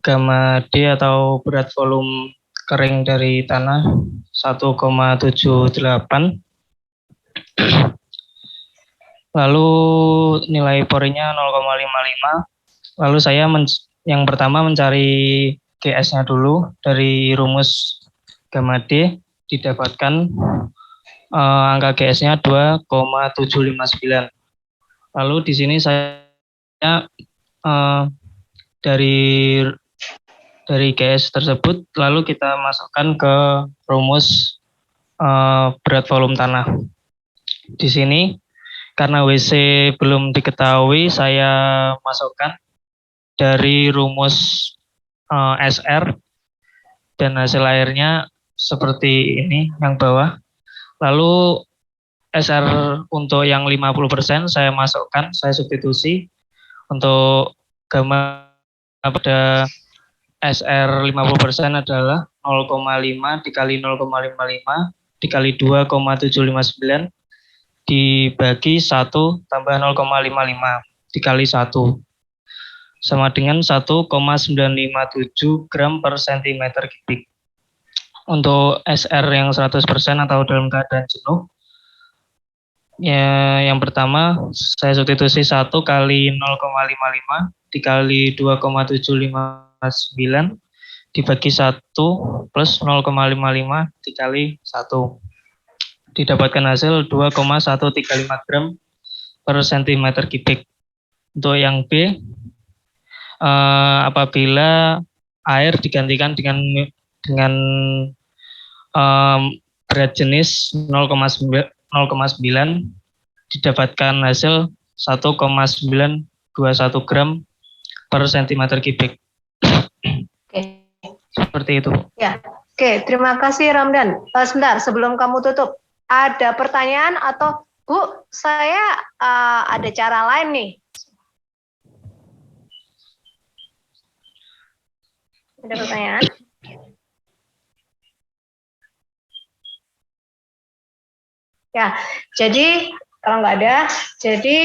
gamma D atau berat volume kering dari tanah 1,78. Lalu nilai porinya 0,55. Lalu saya yang pertama mencari GS-nya dulu dari rumus gamma D, didapatkan angka GS-nya 2,759. Lalu di sini saya dari GS tersebut lalu kita masukkan ke rumus berat volume tanah. Di sini karena WC belum diketahui, saya masukkan dari rumus SR dan hasil airnya seperti ini yang bawah. Lalu SR untuk yang 50% saya masukkan, saya substitusi. Untuk gamma pada SR 50% adalah 0,5 dikali 0,55 dikali 2,759 dibagi 1 tambah 0,55 dikali 1 sama dengan 1,957 gram per centimeter kubik. Untuk SR yang 100% atau dalam keadaan jenuh, ya, yang pertama saya substitusi 1 kali 0,55 dikali 2,759 dibagi 1 plus 0,55 dikali 1. Didapatkan hasil 2,135 gram per centimeter kubik. Untuk yang B, apabila air digantikan dengan berat jenis 0,9 didapatkan hasil 1,921 gram per centimeter kubik. Oke. Seperti itu. Ya, oke. Terima kasih Ramdan. Sebentar, sebelum kamu tutup, ada pertanyaan atau Bu, saya ada cara lain nih. Ada pertanyaan? Ya, jadi kalau nggak ada, jadi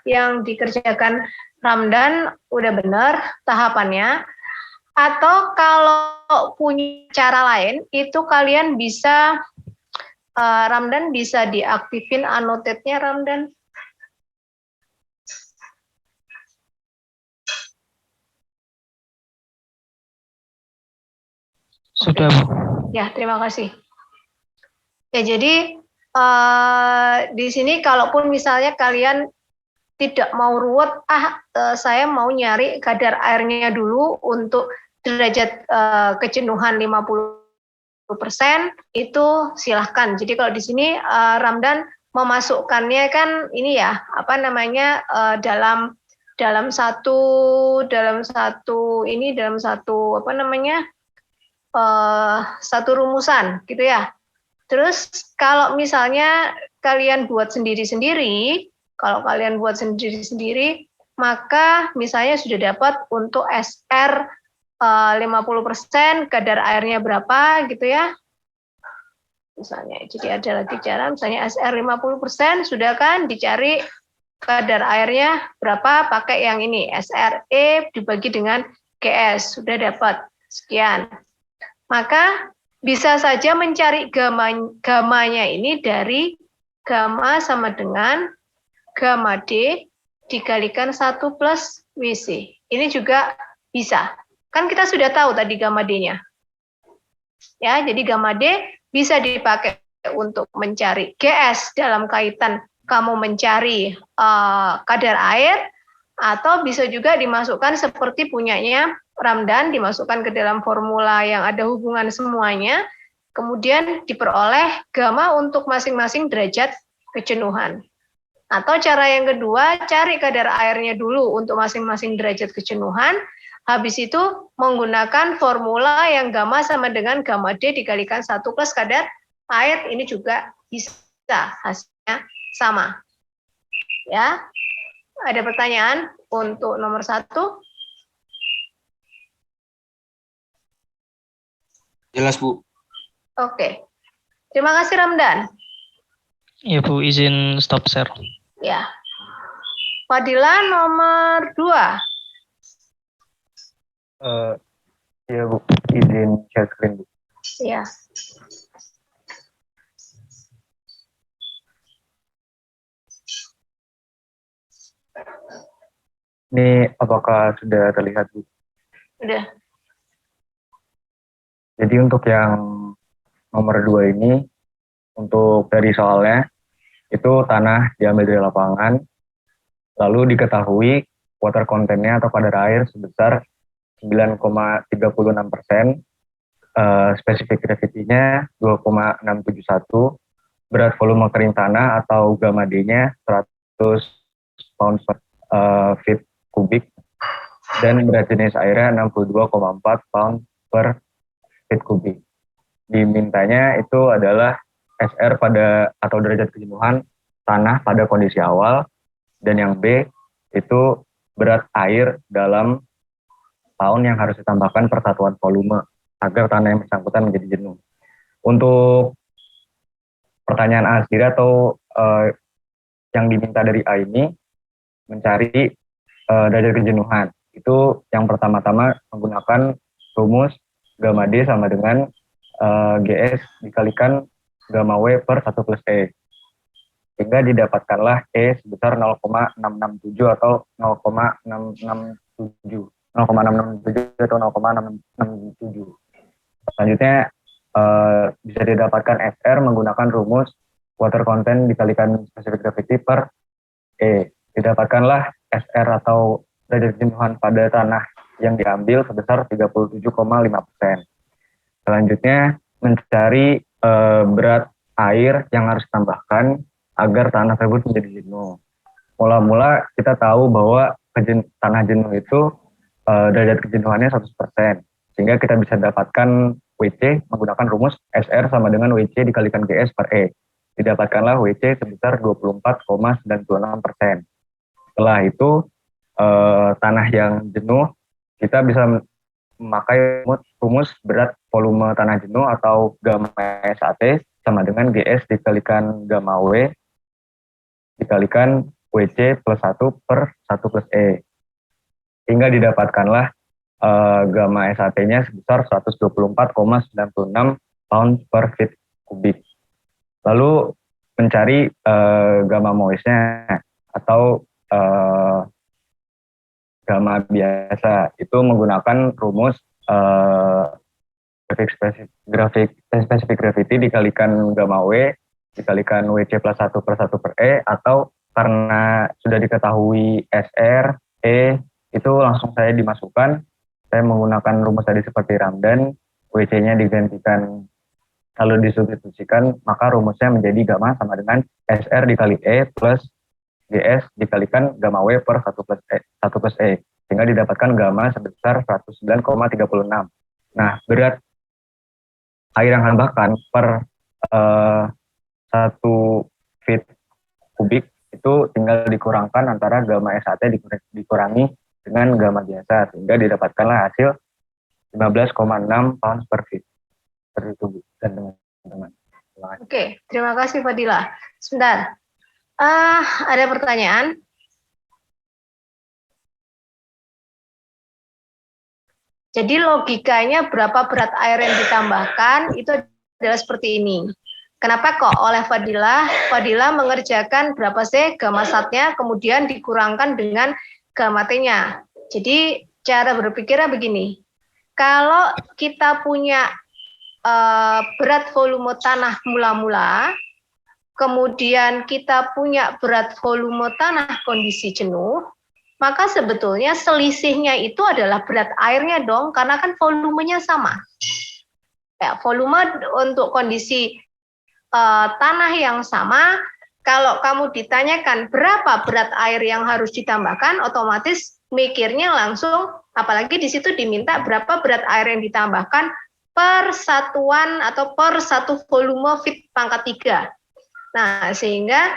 yang dikerjakan Ramdan udah benar tahapannya. Atau kalau punya cara lain, itu kalian bisa, Ramdan bisa diaktifin annotate-nya Ramdan. Sudah, Bu. Ya, terima kasih. Ya, jadi di sini kalaupun misalnya kalian tidak mau ruwet, saya mau nyari kadar airnya dulu untuk derajat kejenuhan 50%, itu silahkan. Jadi kalau di sini Ramdan memasukkannya kan ini ya, apa namanya, dalam satu apa namanya, satu rumusan gitu ya. Terus kalau misalnya kalian buat sendiri-sendiri, maka misalnya sudah dapat untuk SR 50%, kadar airnya berapa gitu ya. Misalnya, jadi ada lagi cara, misalnya SR 50% sudah kan, dicari kadar airnya berapa, pakai yang ini, SRE dibagi dengan GS, sudah dapat sekian. Maka bisa saja mencari gamanya ini dari gamma sama dengan gamma D dikalikan 1 plus WC. Ini juga bisa. Kan kita sudah tahu tadi gamma D-nya. Ya, jadi gamma D bisa dipakai untuk mencari GS dalam kaitan kamu mencari kadar air, atau bisa juga dimasukkan seperti punyanya Ramdan, dimasukkan ke dalam formula yang ada hubungan semuanya, kemudian diperoleh gamma untuk masing-masing derajat kejenuhan. Atau cara yang kedua, cari kadar airnya dulu untuk masing-masing derajat kejenuhan, habis itu menggunakan formula yang gamma sama dengan gamma D dikalikan 1 plus kadar air, ini juga bisa, hasilnya sama. Ya, ada pertanyaan untuk nomor 1? Jelas, Bu. Oke. Terima kasih Ramdan. Ya, Bu, izin stop share. Ya. Fadila nomor 2. Eh, Iya Bu, izin share screen Bu. Ya. Ini apakah sudah terlihat Bu? Udah. Jadi untuk yang nomor 2 ini, untuk dari soalnya, itu tanah diambil dari lapangan, lalu diketahui water contentnya atau kadar air sebesar 9,36%, spesifik gravity-nya 2,671, berat volume kering tanah atau gamma D-nya 100 pound per feet kubik, dan berat jenis airnya 62,4 pound per feet kubik. Dimintanya itu adalah SR pada atau derajat kejenuhan tanah pada kondisi awal, dan yang B itu berat air dalam pound yang harus ditambahkan per satuan volume agar tanah yang bersangkutan menjadi jenuh. Untuk pertanyaan A sendiri atau yang diminta dari A ini mencari derajat kejenuhan. Itu yang pertama-tama menggunakan rumus gamma D sama dengan GS dikalikan gamma W per 1 plus E. Sehingga didapatkanlah E sebesar 0,667 atau 0,667 atau 0,667. Selanjutnya bisa didapatkan SR menggunakan rumus water content dikalikan specific gravity per E. Didapatkanlah SR atau derajat kejenuhan pada tanah yang diambil sebesar 37,5%. Selanjutnya mencari berat air yang harus ditambahkan agar tanah tersebut menjadi jenuh. Mula-mula kita tahu bahwa tanah jenuh itu derajat kejenuhannya 100%. Sehingga kita bisa dapatkan WC menggunakan rumus SR sama dengan WC dikalikan GS per E. Didapatkanlah WC sebesar 24,96%. Setelah itu tanah yang jenuh kita bisa memakai rumus berat volume tanah jenuh atau gamma SAT sama dengan GS dikalikan gamma W dikalikan WC plus 1 per 1 plus E. Hingga didapatkanlah gamma SAT-nya sebesar 124,96 pound per feet kubik. Lalu mencari gamma moist-nya atau gamma biasa, itu menggunakan rumus specific gravity dikalikan gamma W dikalikan WC plus 1 per 1 per E, atau karena sudah diketahui SR, E, itu langsung saya dimasukkan. Saya menggunakan rumus tadi seperti Ramdan, WC-nya digantikan lalu disubstitusikan, maka rumusnya menjadi gamma sama dengan SR dikali E plus GS dikalikan gamma W per 1 plus E, sehingga didapatkan gamma sebesar 109,36. Nah, berat air yang ditambahkan per 1 feet kubik itu tinggal dikurangkan antara gamma SAT dikurangi dengan gamma biasa, sehingga didapatkanlah hasil 15,6 pounds per feet. Seperti itu Bu dan teman-teman. Oke, terima kasih Fadila. Sebentar. Ada pertanyaan? Jadi logikanya berapa berat air yang ditambahkan itu adalah seperti ini. Kenapa kok oleh Fadila mengerjakan berapa C gamma satnya kemudian dikurangkan dengan gamma T-nya. Jadi cara berpikirnya begini. Kalau kita punya berat volume tanah mula-mula, kemudian kita punya berat volume tanah kondisi jenuh, maka sebetulnya selisihnya itu adalah berat airnya dong, karena kan volumenya sama. Ya, volume untuk kondisi tanah yang sama, kalau kamu ditanyakan berapa berat air yang harus ditambahkan, otomatis mikirnya langsung, apalagi di situ diminta berapa berat air yang ditambahkan per satuan atau per satu volume feet pangkat 3. Nah, sehingga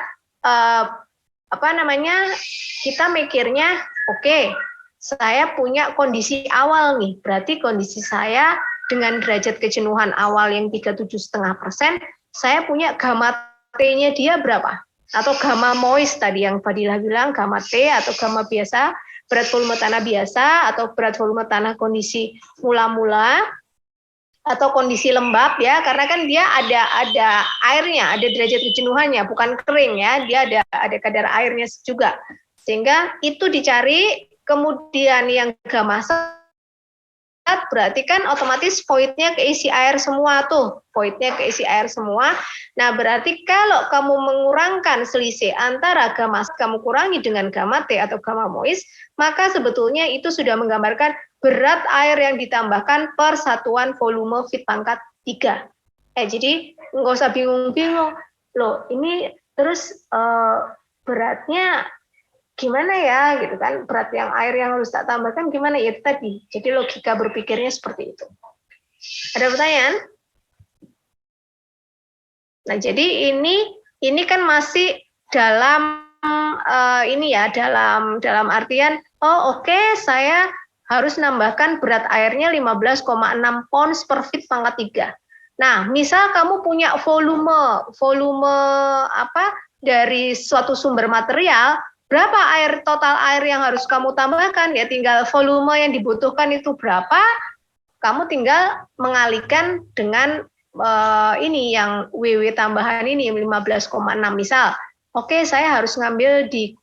kita mikirnya, oke, saya punya kondisi awal nih, berarti kondisi saya dengan derajat kejenuhan awal yang 37,5%, saya punya gamma T-nya dia berapa? Atau gamma moist tadi yang Fadilah bilang, gamma T atau gamma biasa, berat volume tanah biasa atau berat volume tanah kondisi mula-mula atau kondisi lembab ya, karena kan dia ada airnya, ada derajat kejenuhannya, bukan kering ya, dia ada kadar airnya juga, sehingga itu dicari. Kemudian yang gamma berarti kan otomatis voidnya keisi air semua tuh, voidnya keisi air semua. Nah berarti kalau kamu mengurangkan selisih antara gamma kamu kurangi dengan gamma T atau gamma moist, maka sebetulnya itu sudah menggambarkan berat air yang ditambahkan per satuan volume feet pangkat 3. Jadi nggak usah bingung-bingung, loh ini terus beratnya gimana ya gitu kan, berat yang air yang harus tak tambahkan gimana ya, itu tadi. Jadi logika berpikirnya seperti itu. Ada pertanyaan? Nah jadi ini kan masih dalam ini ya, dalam artian oke, saya harus nambahkan berat airnya 15,6 pounds per feet pangkat 3. Nah misal kamu punya volume apa dari suatu sumber material, berapa total air yang harus kamu tambahkan? Ya tinggal volume yang dibutuhkan itu berapa, kamu tinggal mengalihkan dengan ini yang WW tambahan ini 15,6 misal. Oke, saya harus ngambil di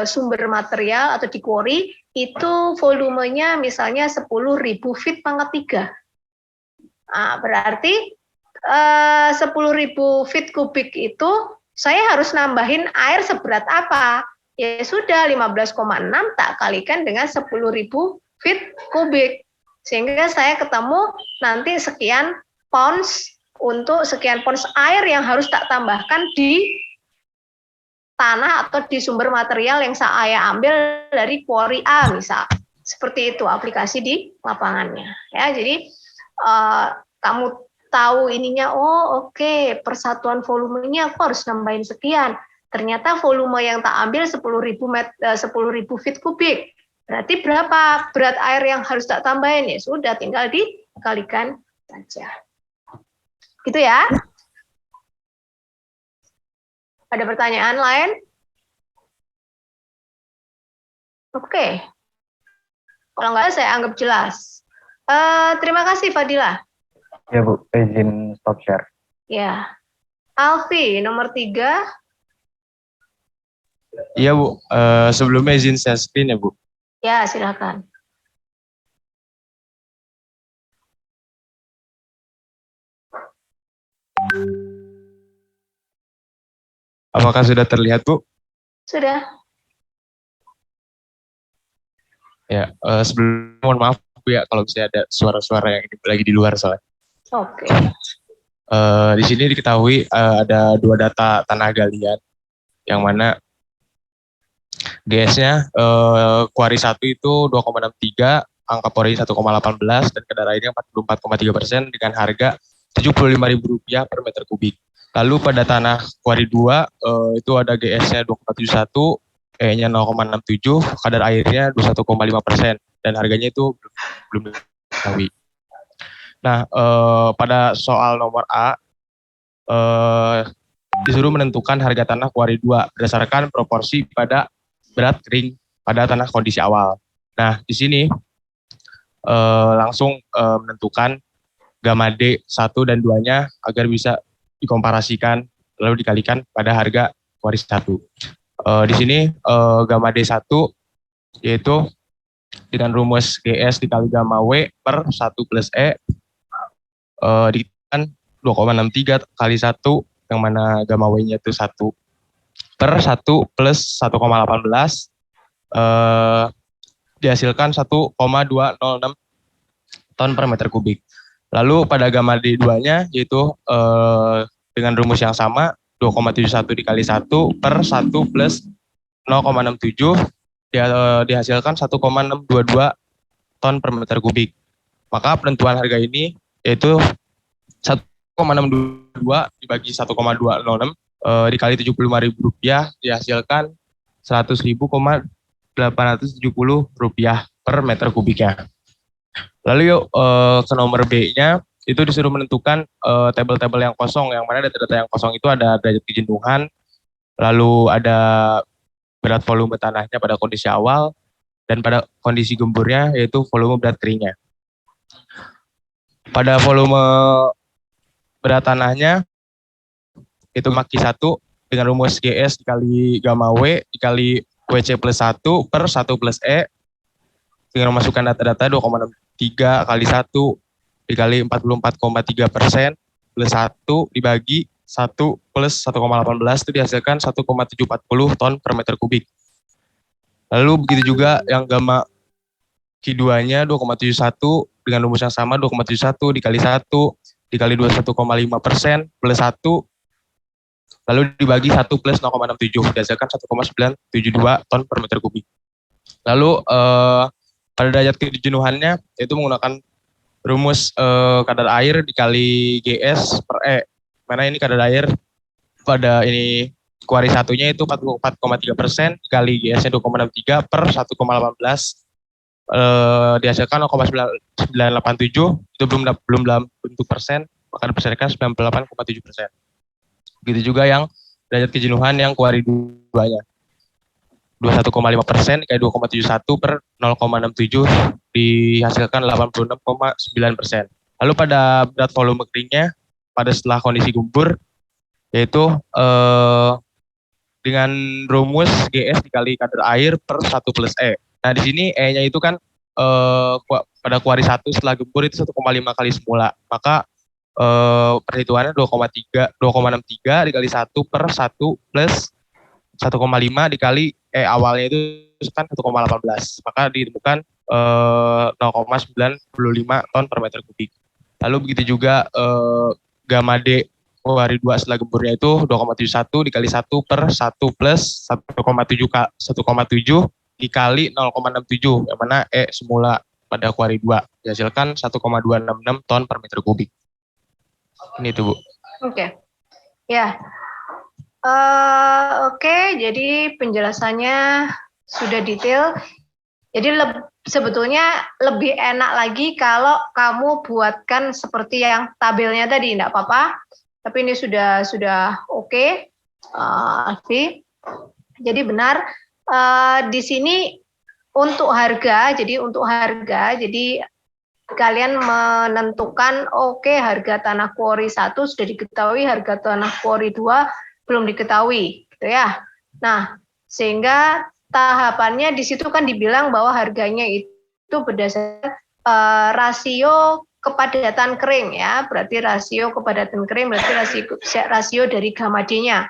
sumber material atau di quarry itu volumenya misalnya 10.000 feet pangkat 3. Nah, berarti 10.000 feet kubik itu saya harus nambahin air seberat apa? Ya sudah 15,6 tak kalikan dengan 10.000 feet kubik. Sehingga saya ketemu nanti sekian pounds untuk sekian pounds air yang harus tak tambahkan di tanah atau di sumber material yang saya ambil dari quarry A misal. Seperti itu aplikasi di lapangannya. Ya, jadi kamu tahu ininya, oke, persatuan volumenya aku harus nambahin sekian. Ternyata volume yang tak ambil 10.000 feet kubik. Berarti berapa berat air yang harus tak tambahin? Ya sudah, tinggal dikalikan saja. Gitu ya. Ada pertanyaan lain? Oke. Kalau nggak, saya anggap jelas. Terima kasih, Fadila. Ya Bu, izin stop share. Ya. Alfi, nomor 3. Iya Bu, sebelumnya izin share screen ya Bu. Ya, silakan. Apakah sudah terlihat Bu? Sudah. Ya, sebelumnya mohon maaf Bu ya kalau misalnya ada suara-suara yang lagi di luar soalnya. Oke. Di sini diketahui ada 2 data tanah galian, yang mana GS-nya Quarry 1 itu 2,63, angka Pori 1,18, dan kadar airnya 44,3% dengan harga Rp75.000 per meter kubik. Lalu pada tanah Quarry 2 itu ada GS-nya 2,71, E-nya 0,67, kadar airnya 21,5%, dan harganya itu belum diketahui. Nah, pada soal nomor A, disuruh menentukan harga tanah Quarry 2 berdasarkan proporsi pada berat kering pada tanah kondisi awal. Nah, di sini langsung menentukan gamma D 1 dan 2-nya agar bisa dikomparasikan lalu dikalikan pada harga Quarry 1. Di sini gamma D 1 yaitu dengan rumus GS dikali gamma W per 1 plus E dikalikan 2,63 kali 1, yang mana gamma W-nya itu 1 per 1 plus 1,18 dihasilkan 1,206 ton per meter kubik. Lalu pada gamma D2-nya yaitu dengan rumus yang sama 2,71 dikali 1 per 1 plus 0,67 dihasilkan 1,622 ton per meter kubik. Maka penentuan harga ini yaitu 1,622 dibagi 1,206 dikali Rp75.000 dihasilkan Rp100.870 per meter kubiknya. Lalu yuk ke nomor B-nya, itu disuruh menentukan tabel-tabel yang kosong, yang mana data-data yang kosong itu ada derajat kejenuhan, lalu ada berat volume tanahnya pada kondisi awal, dan pada kondisi gemburnya yaitu volume berat keringnya. Pada volume berat tanahnya itu maki 1 dengan rumus GS dikali gamma W dikali WC plus 1 per 1 plus E dengan memasukkan data-data 2,63 kali 1 dikali 44,3% plus 1 dibagi 1 plus 1,18 itu dihasilkan 1,740 ton per meter kubik. Lalu begitu juga yang gamma Q2-nya 2,71 dengan rumus yang sama 2,71 dikali 1 dikali 21,5% plus 1 lalu dibagi 1 plus 0,67 dihasilkan 1,972 ton per meter kubik. Lalu pada derajat kejenuhannya itu menggunakan rumus kadar air dikali GS per E. Mana ini kadar air pada ini kuari satunya itu 44,3% dikali GS-nya 2,63 per 1,18 dihasilkan 0,987 itu belum dalam bentuk persen maka diperkirakan 98,7%. Begitu juga yang derajat kejenuhan yang kuari 2-nya 21,5% kayak 2,71 per 0,67 dihasilkan 86,9%. Lalu pada berat volume keringnya pada setelah kondisi gembur yaitu dengan rumus GS dikali kadar air per 1 plus E. Nah di sini E-nya itu kan pada kuari 1 setelah gembur itu 1,5 kali semula. Maka perhitungannya 2,63 dikali 1 per 1 plus 1,5 dikali awalnya itu kan 1,18. Maka ditemukan 0,95 ton per meter kubik. Lalu begitu juga gamma D kuari 2 setelah gemburnya itu 2,71 dikali 1 per 1 plus 1,7 dikali 0,67 yang mana semula pada kuari 2 dihasilkan 1,266 ton per meter kubik. Ini itu Bu. Oke. Ya. Oke, jadi penjelasannya sudah detail. Jadi sebetulnya lebih enak lagi kalau kamu buatkan seperti yang tabelnya tadi, enggak apa-apa. Tapi ini sudah oke, Alfi. Jadi benar di sini untuk harga, jadi kalian menentukan harga tanah kuari 1 sudah diketahui, harga tanah kuari 2 belum diketahui, gitu ya. Nah, sehingga tahapannya di situ kan dibilang bahwa harganya itu berdasarkan rasio kepadatan kering ya, berarti rasio kepadatan kering berarti rasio dari gamma D-nya.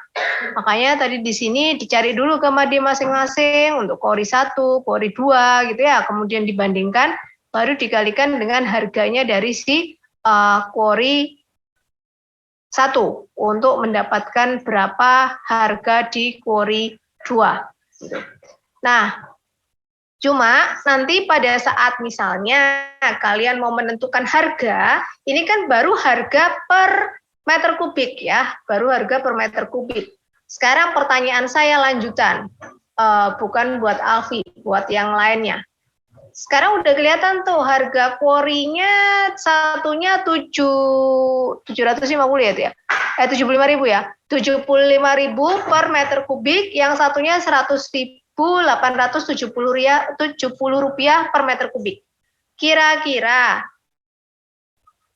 Makanya tadi di sini dicari dulu gamma D masing-masing untuk kuari 1, kuari 2 gitu ya, kemudian dibandingkan baru dikalikan dengan harganya dari si kuari 1 untuk mendapatkan berapa harga di kuari 2 gitu. Nah, cuma nanti pada saat misalnya kalian mau menentukan harga, ini kan baru harga per meter kubik ya, baru harga per meter kubik. Sekarang pertanyaan saya lanjutan, bukan buat Alfi, buat yang lainnya. Sekarang udah kelihatan tuh harga kuarinya satunya 750 ya tuh ya. 75.000 ya. 75.000 per meter kubik, yang satunya 100.870 rupiah per meter kubik. Kira-kira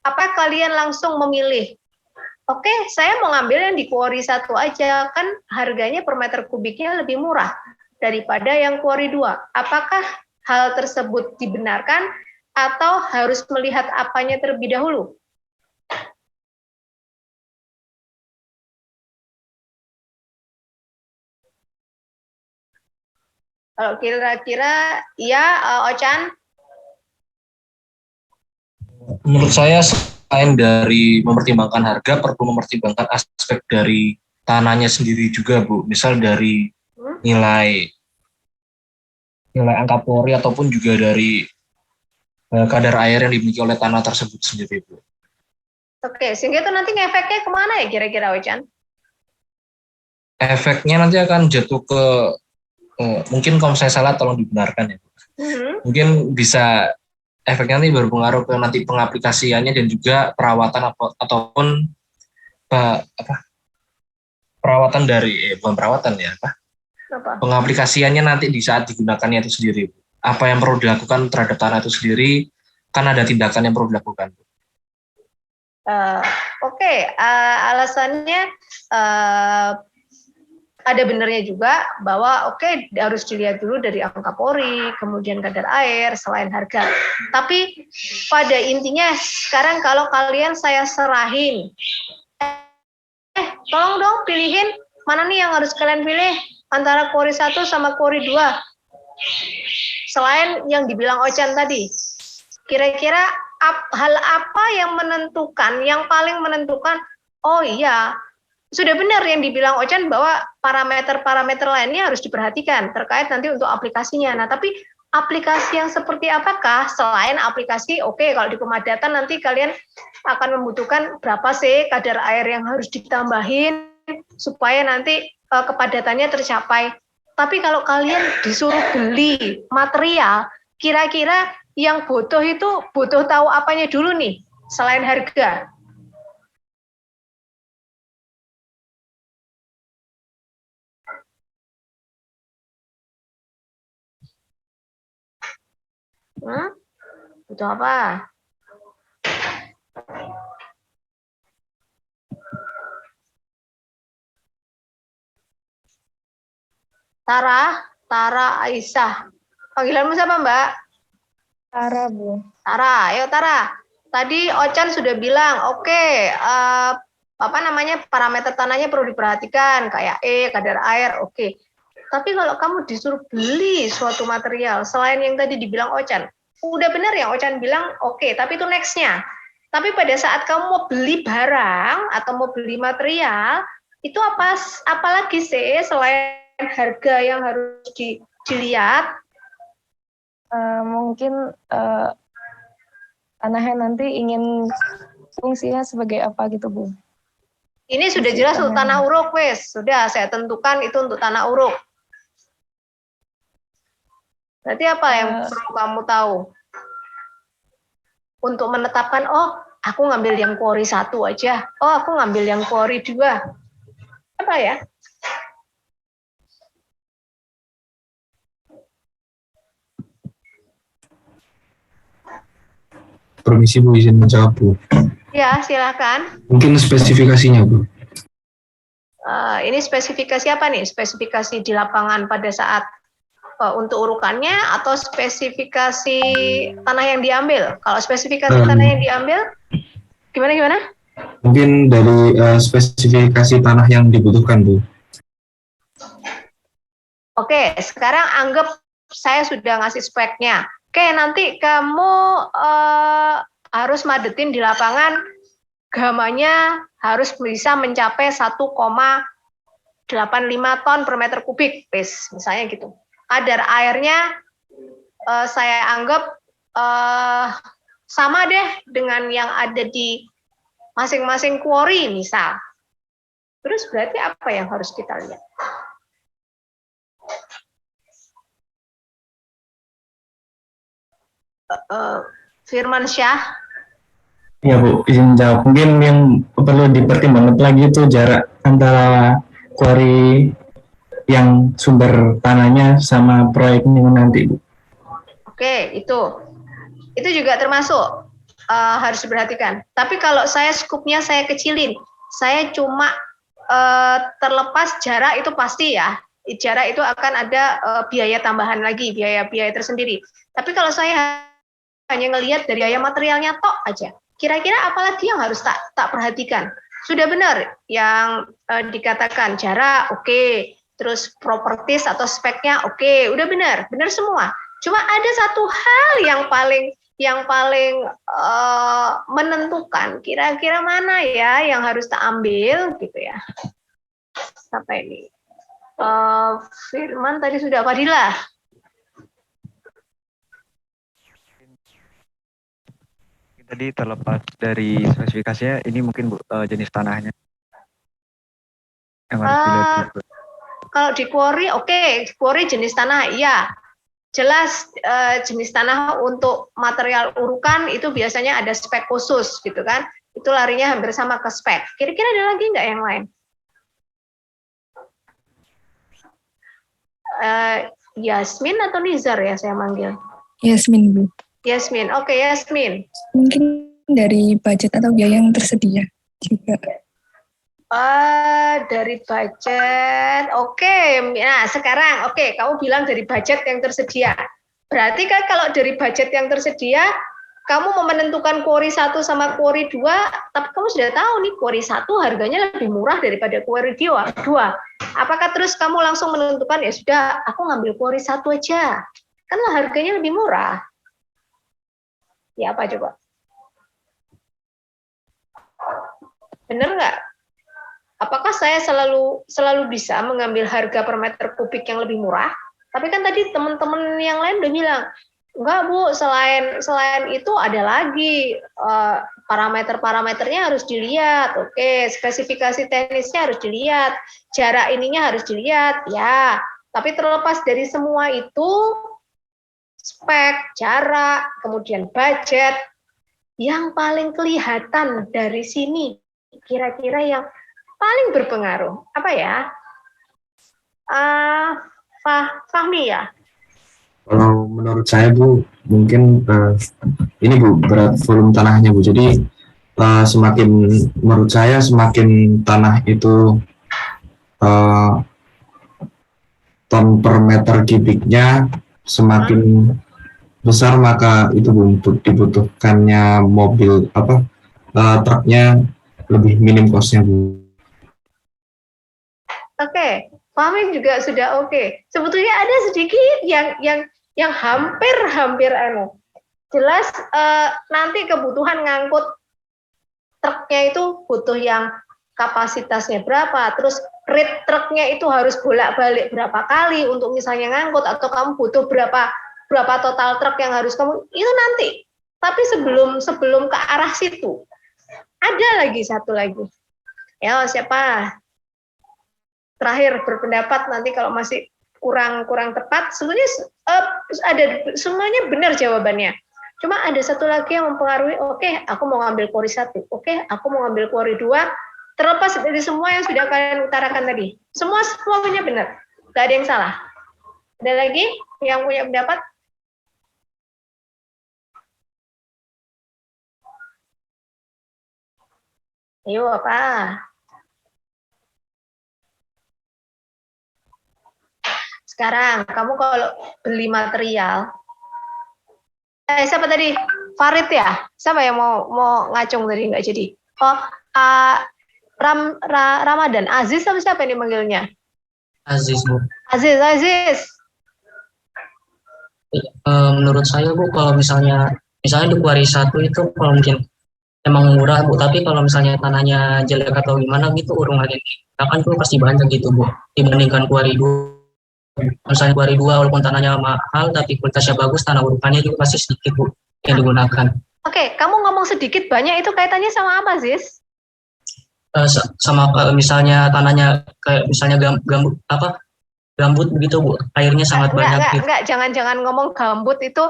apa kalian langsung memilih? Oke, saya mau ngambil yang di kuari 1 aja, kan harganya per meter kubiknya lebih murah daripada yang kuari 2. Apakah hal tersebut dibenarkan atau harus melihat apanya terlebih dahulu? Kalau kira-kira ya, Ochan? Menurut saya selain dari mempertimbangkan harga, perlu mempertimbangkan aspek dari tanahnya sendiri juga, Bu. Misal dari nilai angka pori ataupun juga dari kadar air yang dimiliki oleh tanah tersebut sendiri, Bu. Oke, sehingga itu nanti efeknya kemana ya kira-kira, Ochan? Efeknya nanti akan jatuh ke, mungkin kalau saya salah tolong dibenarkan ya, Bu. Mungkin bisa efeknya nanti berpengaruh ke nanti pengaplikasiannya dan juga perawatan ataupun perawatan dari bukan perawatan ya, pengaplikasiannya nanti di saat digunakannya itu sendiri, Bu. apa yang perlu dilakukan terhadap tanah itu sendiri, kan ada tindakan yang perlu dilakukan. Oke, alasannya ada benarnya juga bahwa oke, harus dilihat dulu dari angka pori, kemudian kadar air, selain harga. Tapi pada intinya sekarang kalau kalian saya serahin, tolong dong pilihin mana nih yang harus kalian pilih antara kori 1 sama kori 2. Selain yang dibilang Ochan tadi, kira-kira hal apa yang menentukan, yang paling menentukan, oh iya, sudah benar yang dibilang Ochan bahwa parameter-parameter lainnya harus diperhatikan terkait nanti untuk aplikasinya. Nah, tapi aplikasi yang seperti apakah selain aplikasi, oke, kalau di pemadatan nanti kalian akan membutuhkan berapa sih kadar air yang harus ditambahin supaya nanti kepadatannya tercapai. Tapi kalau kalian disuruh beli material, kira-kira yang butuh itu butuh tahu apanya dulu nih selain harga? Butuh apa? Tara Aisyah. Panggilanmu siapa, Mbak? Tara, Bu. Tara, ayo Tara. Tadi Ochan sudah bilang, oke, parameter tanahnya perlu diperhatikan, kayak kadar air, oke. Tapi kalau kamu disuruh beli suatu material, selain yang tadi dibilang Ochan, udah benar yang Ochan bilang, oke, tapi itu next-nya. Tapi pada saat kamu mau beli barang atau mau beli material, itu apa lagi sih selain harga yang harus dilihat? Mungkin tanahnya nanti ingin fungsinya sebagai apa gitu, Bu. Ini sudah jelas untuk tanah uruk, wes. Sudah saya tentukan itu untuk tanah uruk. Berarti apa yang perlu kamu tahu? Untuk menetapkan, oh, aku ngambil yang kori 1 aja. Oh, aku ngambil yang kori 2. Apa ya? Permisi Bu, izin menjawab Bu. Ya, silakan. Mungkin spesifikasinya Bu. Ini spesifikasi apa nih? Spesifikasi di lapangan pada saat untuk urukannya atau spesifikasi tanah yang diambil? Kalau spesifikasi tanah yang diambil, gimana? Mungkin dari spesifikasi tanah yang dibutuhkan Bu. Oke, sekarang anggap saya sudah ngasih speknya. Oke, nanti kamu harus madetin di lapangan, gamanya harus bisa mencapai 1,85 ton per meter kubik, misalnya gitu. Kadar airnya saya anggap sama deh dengan yang ada di masing-masing quarry misal. Terus berarti apa yang harus kita lihat? Firman Syah. Ya Bu, izin jawab. Mungkin yang perlu dipertimbangkan lagi itu jarak antara quarry yang sumber tanahnya sama proyeknya nanti Bu. Oke, itu juga termasuk harus diperhatikan. Tapi kalau saya skupnya saya kecilin, saya cuma terlepas jarak itu pasti ya. Jarak itu akan ada biaya tambahan lagi, biaya tersendiri. Tapi kalau saya hanya ngelihat dari biaya materialnya tok aja, kira-kira apa lagi yang harus tak perhatikan? Sudah benar yang dikatakan jarak, oke. Terus properties atau speknya, oke, udah benar semua. Cuma ada satu hal yang paling menentukan, kira-kira mana ya yang harus tak ambil gitu ya. Siapa ini? Firman tadi sudah, Fadilah. Tadi terlepas dari spesifikasinya, ini mungkin Bu, jenis tanahnya yang harus dilihat juga. Kalau di quarry, oke, quarry jenis tanah, iya. Jelas jenis tanah untuk material urukan itu biasanya ada spek khusus gitu kan. Itu larinya hampir sama ke spek. Kira-kira ada lagi nggak yang lain? Yasmin atau Nizar ya saya manggil? Yasmin, Bu. Yasmin, oke Yasmin. Mungkin dari budget atau biaya yang tersedia juga. Dari budget, oke. Nah sekarang, oke, kamu bilang dari budget yang tersedia. Berarti kan kalau dari budget yang tersedia, kamu mau menentukan quarry 1 sama quarry 2, tapi kamu sudah tahu nih quarry 1 harganya lebih murah daripada quarry 2. Apakah terus kamu langsung menentukan, ya sudah, aku ngambil quarry 1 aja. Kan harganya lebih murah. Ya apa coba? Bener nggak? Apakah saya selalu bisa mengambil harga per meter kubik yang lebih murah? Tapi kan tadi teman-teman yang lain udah bilang, enggak Bu, selain itu ada lagi parameter-parameternya harus dilihat. Oke, spesifikasi teknisnya harus dilihat, jarak ininya harus dilihat. Ya, tapi terlepas dari semua itu, spek, jarak, kemudian budget, yang paling kelihatan dari sini, kira-kira yang paling berpengaruh apa ya? Fahmi ya? Kalau menurut saya Bu, mungkin ini Bu, berat volume tanahnya Bu. Jadi semakin, menurut saya semakin tanah itu ton per meter kubiknya semakin besar, maka itu Bu, dibutuhkannya mobil truknya lebih minim cost-nya Bu. Oke, Fahmi juga sudah oke. Sebetulnya ada sedikit yang hampir jelas nanti kebutuhan ngangkut truknya itu butuh yang kapasitasnya berapa, terus rate truknya itu harus bolak-balik berapa kali untuk misalnya ngangkut, atau kamu butuh berapa total truk yang harus kamu itu nanti. Tapi sebelum ke arah situ ada lagi satu lagi. Ya siapa? Terakhir berpendapat, nanti kalau masih kurang tepat, sebenarnya ada semuanya benar jawabannya. Cuma ada satu lagi yang mempengaruhi. Oke, aku mau ngambil quarry 1. Oke, aku mau ngambil quarry 2. Terlepas dari semua yang sudah kalian utarakan tadi, semuanya benar, nggak ada yang salah. Ada lagi yang punya pendapat? Ayo apa? Sekarang kamu kalau beli material, siapa tadi? Farid ya? Siapa yang mau ngacung tadi nggak jadi? Oh, Ramadan, Aziz atau siapa yang dipanggilnya? Aziz Bu. Aziz. Menurut saya Bu, kalau misalnya di quarry 1 itu kalau mungkin emang murah Bu, tapi kalau misalnya tanahnya jelek atau gimana gitu, urung lagi kan itu pasti banyak gitu Bu, dibandingkan quarry 2. Misalnya quarry 2 walaupun tanahnya mahal tapi kualitasnya bagus, tanah urukannya juga pasti sedikit Bu yang digunakan. Oke, kamu ngomong sedikit banyak itu kaitannya sama apa Aziz? Sama misalnya tanahnya kayak misalnya gambut begitu Bu, airnya sangat banyak gitu. Enggak, jangan ngomong gambut itu,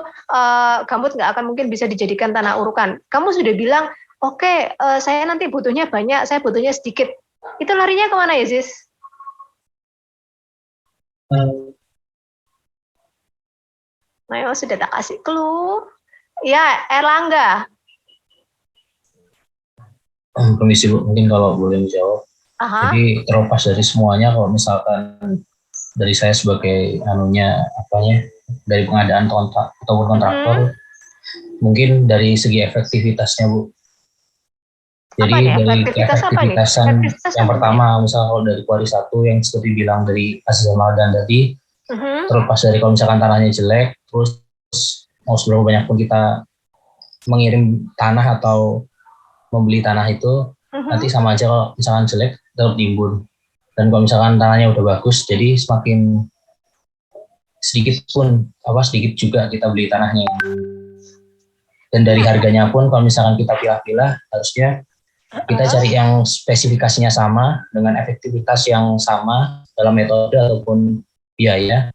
gambut nggak akan mungkin bisa dijadikan tanah urukan. Kamu sudah bilang, oke, saya nanti butuhnya banyak, saya butuhnya sedikit. Itu larinya kemana ya, Sis? Nah, sudah tak kasih clue. Ya, Erlangga. Permisi Bu, mungkin kalau boleh menjawab. Jadi terlepas dari semuanya, kalau misalkan dari saya sebagai dari pengadaan kontrak ataupun kontraktor, mungkin dari segi efektivitasnya Bu. Jadi dari keefektivitasan yang pertama, misalnya kalau dari quarry 1 yang seperti bilang dari Aziz Ramadan tadi, terlepas dari kalau misalkan tanahnya jelek, terus mau seberapa banyak pun kita mengirim tanah atau membeli tanah itu, nanti sama aja kalau misalkan jelek tetap timbun. Dan kalau misalkan tanahnya udah bagus, jadi semakin sedikit juga kita beli tanahnya. Dan dari harganya pun kalau misalkan kita pilah-pilah, harusnya kita cari yang spesifikasinya sama dengan efektivitas yang sama dalam metode ataupun biaya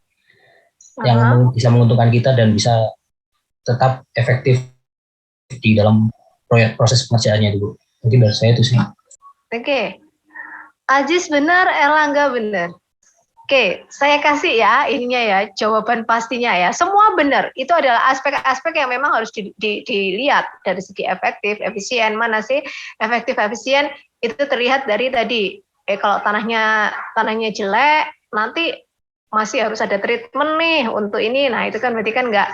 yang bisa menguntungkan kita dan bisa tetap efektif di dalam proses pengerjaannya dulu. Mungkin dari saya itu sih. Oke. Aziz benar, Erlangga benar. Oke, saya kasih ya ininya ya, jawaban pastinya ya. Semua benar. Itu adalah aspek-aspek yang memang harus dilihat dari segi efektif, efisien. Mana sih efektif, efisien? Itu terlihat dari tadi. Kalau tanahnya jelek, nanti masih harus ada treatment nih untuk ini. Nah, itu kan berarti kan nggak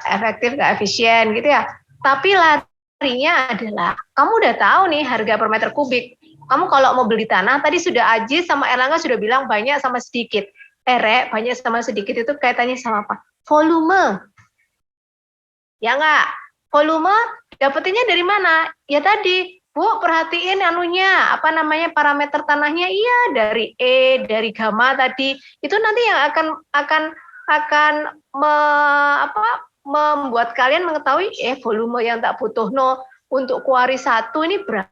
efektif, nggak efisien gitu ya. Tapi larinya adalah kamu udah tahu nih harga per meter kubik. Kamu kalau mau beli tanah, tadi sudah Aji sama Erlangga sudah bilang banyak sama sedikit. Rek, banyak sama sedikit itu kaitannya sama apa? Volume. Ya nggak? Volume dapetinnya dari mana? Ya tadi, Bu, perhatiin anunya, apa namanya, parameter tanahnya, iya dari E, dari gamma tadi. Itu nanti yang akan membuat kalian mengetahui, volume yang tak butuh untuk kuari 1 ini berapa?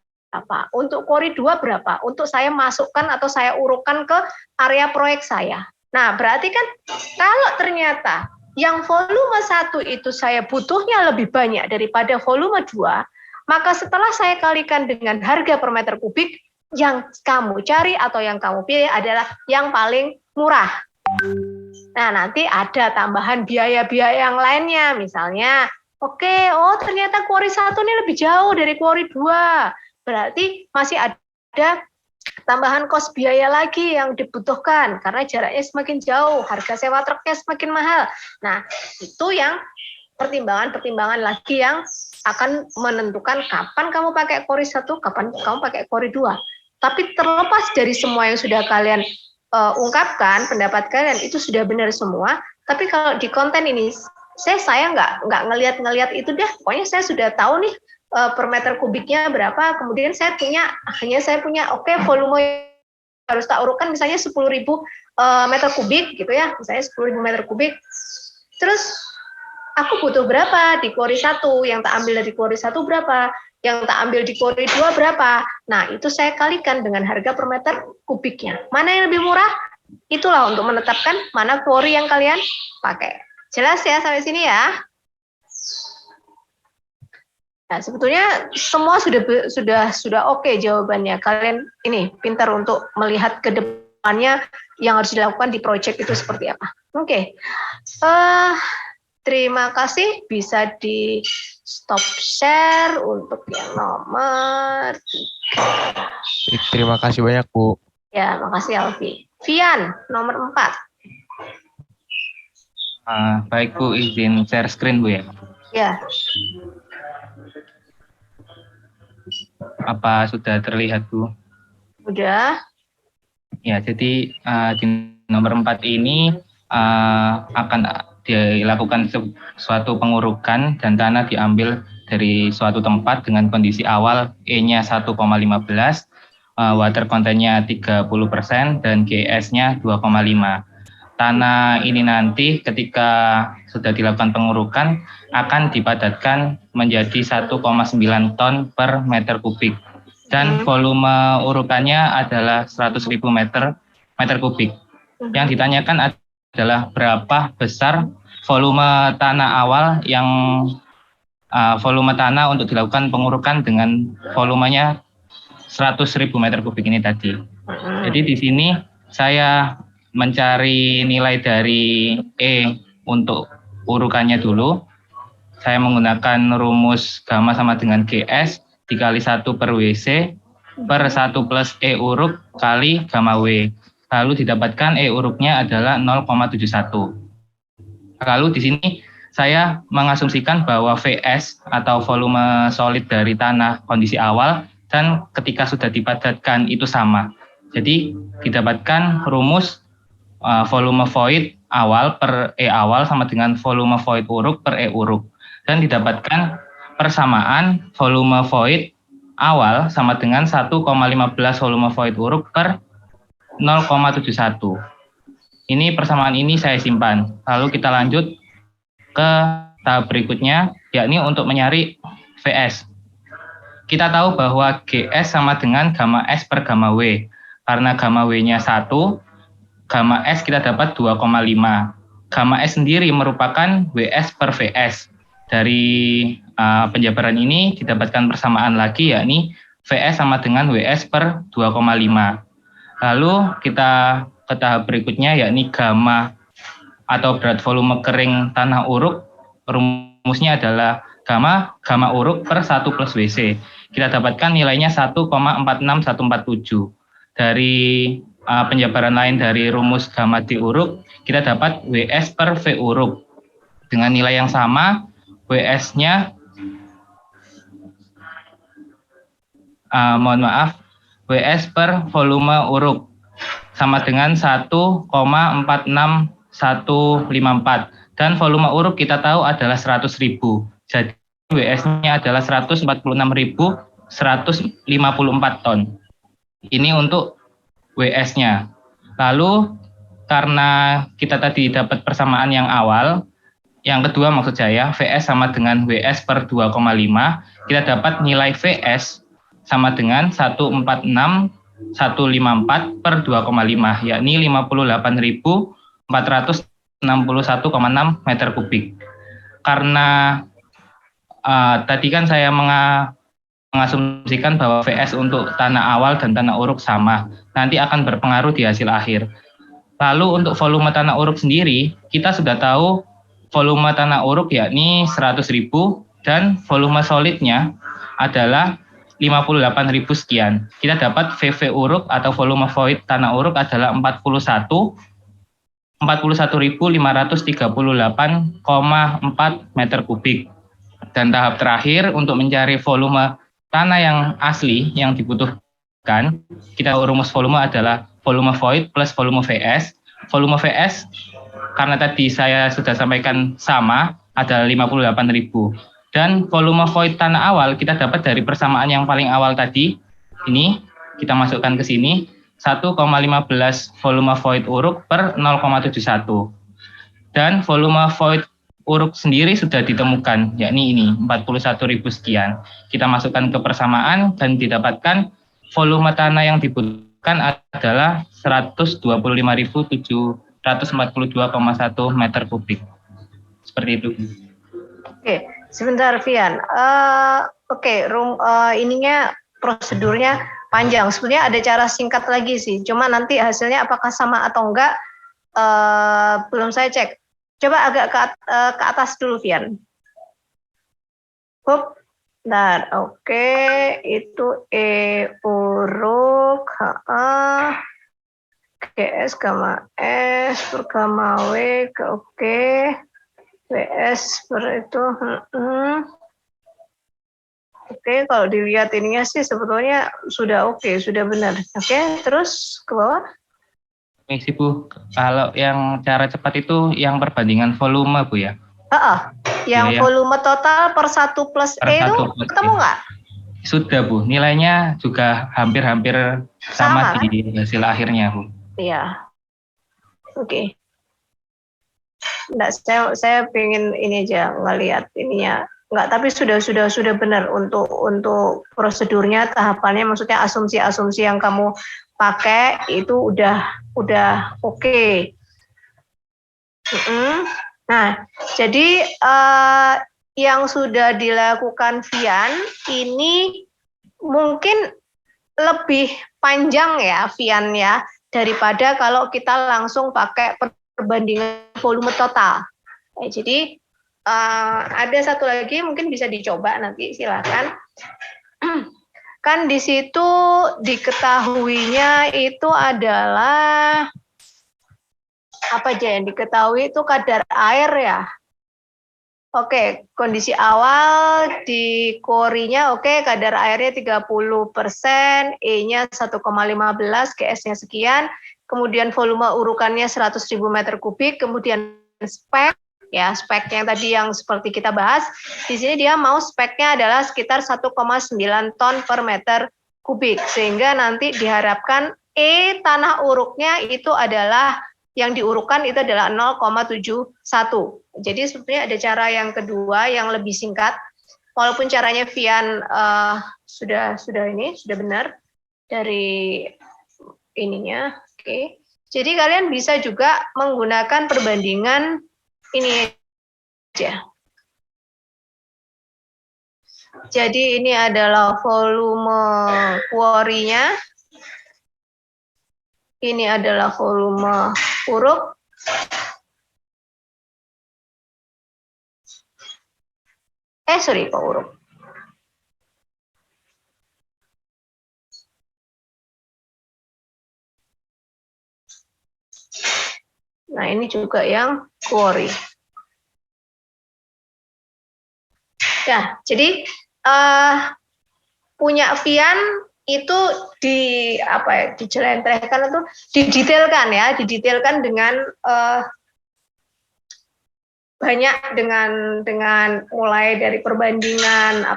Untuk kori 2 berapa? Untuk saya masukkan atau saya urutkan ke area proyek saya. Nah, berarti kan kalau ternyata yang volume 1 itu saya butuhnya lebih banyak daripada volume 2, maka setelah saya kalikan dengan harga per meter kubik, yang kamu cari atau yang kamu pilih adalah yang paling murah. Nah, nanti ada tambahan biaya-biaya yang lainnya, misalnya, ternyata kuari 1 ini lebih jauh dari kuari 2. Berarti masih ada tambahan kos biaya lagi yang dibutuhkan karena jaraknya semakin jauh, harga sewa truknya semakin mahal. Nah, itu yang pertimbangan-pertimbangan lagi yang akan menentukan kapan kamu pakai kori 1, kapan kamu pakai kori 2. Tapi terlepas dari semua yang sudah kalian ungkapkan, pendapat kalian itu sudah benar semua, tapi kalau di konten ini saya nggak ngelihat itu deh, pokoknya saya sudah tahu nih per meter kubiknya berapa, kemudian saya punya volume harus tak urutkan misalnya 10.000 meter kubik gitu ya, misalnya 10.000 meter kubik, terus aku butuh berapa di kori 1, yang tak ambil dari kori 1 berapa, yang tak ambil di kori 2 berapa, nah itu saya kalikan dengan harga per meter kubiknya, mana yang lebih murah, itulah untuk menetapkan mana kori yang kalian pakai. Jelas ya sampai sini ya? Nah, sebetulnya semua sudah oke jawabannya. Kalian ini pintar untuk melihat ke depannya yang harus dilakukan di proyek itu seperti apa. Oke. Terima kasih, bisa di stop share untuk yang nomor 3. Terima kasih banyak, Bu. Ya, makasih Alfi. Vian, nomor 4. Baik Bu, izin share screen Bu ya. Ya. Apa sudah terlihat Bu? Udah. Ya, jadi di nomor 4 ini akan dilakukan suatu pengurukan dan tanah diambil dari suatu tempat dengan kondisi awal E-nya 1,15, water content-nya 30% dan GS-nya 2,5. Tanah ini nanti ketika sudah dilakukan pengurukan akan dipadatkan menjadi 1,9 ton per meter kubik dan volume urukannya adalah 100.000 meter kubik. Yang ditanyakan adalah berapa besar volume tanah awal yang volume tanah untuk dilakukan pengurukan dengan volumenya 100.000 meter kubik ini tadi. Jadi di sini saya mencari nilai dari E untuk urukannya dulu. Saya menggunakan rumus gamma sama dengan GS dikali 1 per WC per 1 plus E uruk kali gamma W. Lalu didapatkan E uruknya adalah 0,71. Lalu di sini saya mengasumsikan bahwa VS atau volume solid dari tanah kondisi awal dan ketika sudah dipadatkan itu sama. Jadi didapatkan rumus volume void awal per E awal sama dengan volume void uruk per E uruk. Dan didapatkan persamaan volume void awal sama dengan 1,15 volume void uruk per 0,71. Ini persamaan ini saya simpan. Lalu kita lanjut ke tahap berikutnya, yakni untuk mencari VS. Kita tahu bahwa GS sama dengan gamma S per gamma W. Karena gamma W-nya 1, gamma S kita dapat 2,5. Gamma S sendiri merupakan WS per VS. Dari penjabaran ini didapatkan persamaan lagi, yakni VS sama dengan WS per 2,5. Lalu kita ke tahap berikutnya, yakni gamma atau berat volume kering tanah uruk. Rumusnya adalah gamma uruk per 1 plus WC. Kita dapatkan nilainya 1,46147. Dari penjabaran lain dari rumus gamma di uruk, kita dapat WS per V uruk. Dengan nilai yang sama, WS-nya WS per volume uruk sama dengan 1,46154, dan volume uruk kita tahu adalah 100.000. Jadi WS-nya adalah 146.154 ton. Ini untuk WS-nya. Lalu karena kita tadi dapat persamaan yang awal, yang kedua maksud saya, VS sama dengan WS per 2,5, kita dapat nilai VS sama dengan 146.154 per 2,5, yakni 58.461,6 meter kubik. Karena tadi kan saya mengasumsikan bahwa VS untuk tanah awal dan tanah uruk sama, nanti akan berpengaruh di hasil akhir. Lalu untuk volume tanah uruk sendiri, kita sudah tahu volume tanah uruk yakni 100.000 dan volume solidnya adalah 58.000 sekian. Kita dapat VV uruk atau volume void tanah uruk adalah 41.538,4 meter kubik. Dan tahap terakhir untuk mencari volume tanah yang asli yang dibutuhkan, kita rumus volume adalah volume void plus volume VS. Volume VS karena tadi saya sudah sampaikan sama adalah 58.000. Dan volume void tanah awal kita dapat dari persamaan yang paling awal tadi. Ini kita masukkan ke sini 1,15 volume void uruk per 0,71. Dan volume void uruk sendiri sudah ditemukan, yakni ini 41.000 sekian. Kita masukkan ke persamaan dan didapatkan volume tanah yang dibutuhkan adalah 125.742,1 meter kubik. Seperti itu. Oke, sebentar Vian. Ininya prosedurnya panjang. Sebenarnya ada cara singkat lagi sih. Cuma nanti hasilnya apakah sama atau enggak belum saya cek. Coba agak ke atas dulu, Vian. Hup. Bentar. Oke, itu E uruk, GS gamma S per gamma W, oke. WS per itu. Oke, kalau dilihat ininya sih sebetulnya sudah oke, sudah benar. Oke, terus ke bawah. Misi Bu, kalau yang cara cepat itu yang perbandingan volume Bu ya? Yang ya. Volume total per 1 plus Per E itu ketemu nggak? Sudah Bu, nilainya juga hampir-hampir sama kan? di hasil akhirnya Bu. Iya. Oke. Nggak, saya pengen ini aja ngelihat ininya. Nggak, tapi sudah benar untuk prosedurnya, tahapannya, maksudnya asumsi-asumsi yang kamu pakai itu udah oke. Nah, jadi yang sudah dilakukan Vian ini mungkin lebih panjang ya Vian ya, daripada kalau kita langsung pakai perbandingan volume total. Jadi ada satu lagi mungkin bisa dicoba nanti, silakan. Kan di situ diketahuinya itu adalah apa aja yang diketahui itu kadar air ya. Oke, kondisi awal di korinya oke, kadar airnya 30%, E-nya 1,15, GS-nya sekian, kemudian volume urukannya 100.000 meter kubik, kemudian spek, ya spek yang tadi yang seperti kita bahas, di sini dia mau speknya adalah sekitar 1,9 ton per meter kubik, sehingga nanti diharapkan E tanah uruknya itu adalah yang diurukkan itu adalah 0,71. Jadi sebenarnya ada cara yang kedua yang lebih singkat, walaupun caranya Vian sudah benar dari ininya. Oke. Jadi kalian bisa juga menggunakan perbandingan ini aja. Jadi ini adalah volume quarry-nya. Ini adalah volume urup. Sorry, kok urup. Nah, ini juga yang quarry. Ya, jadi punya Vian itu dijelentrehkan itu didetailkan dengan banyak dengan mulai dari perbandingan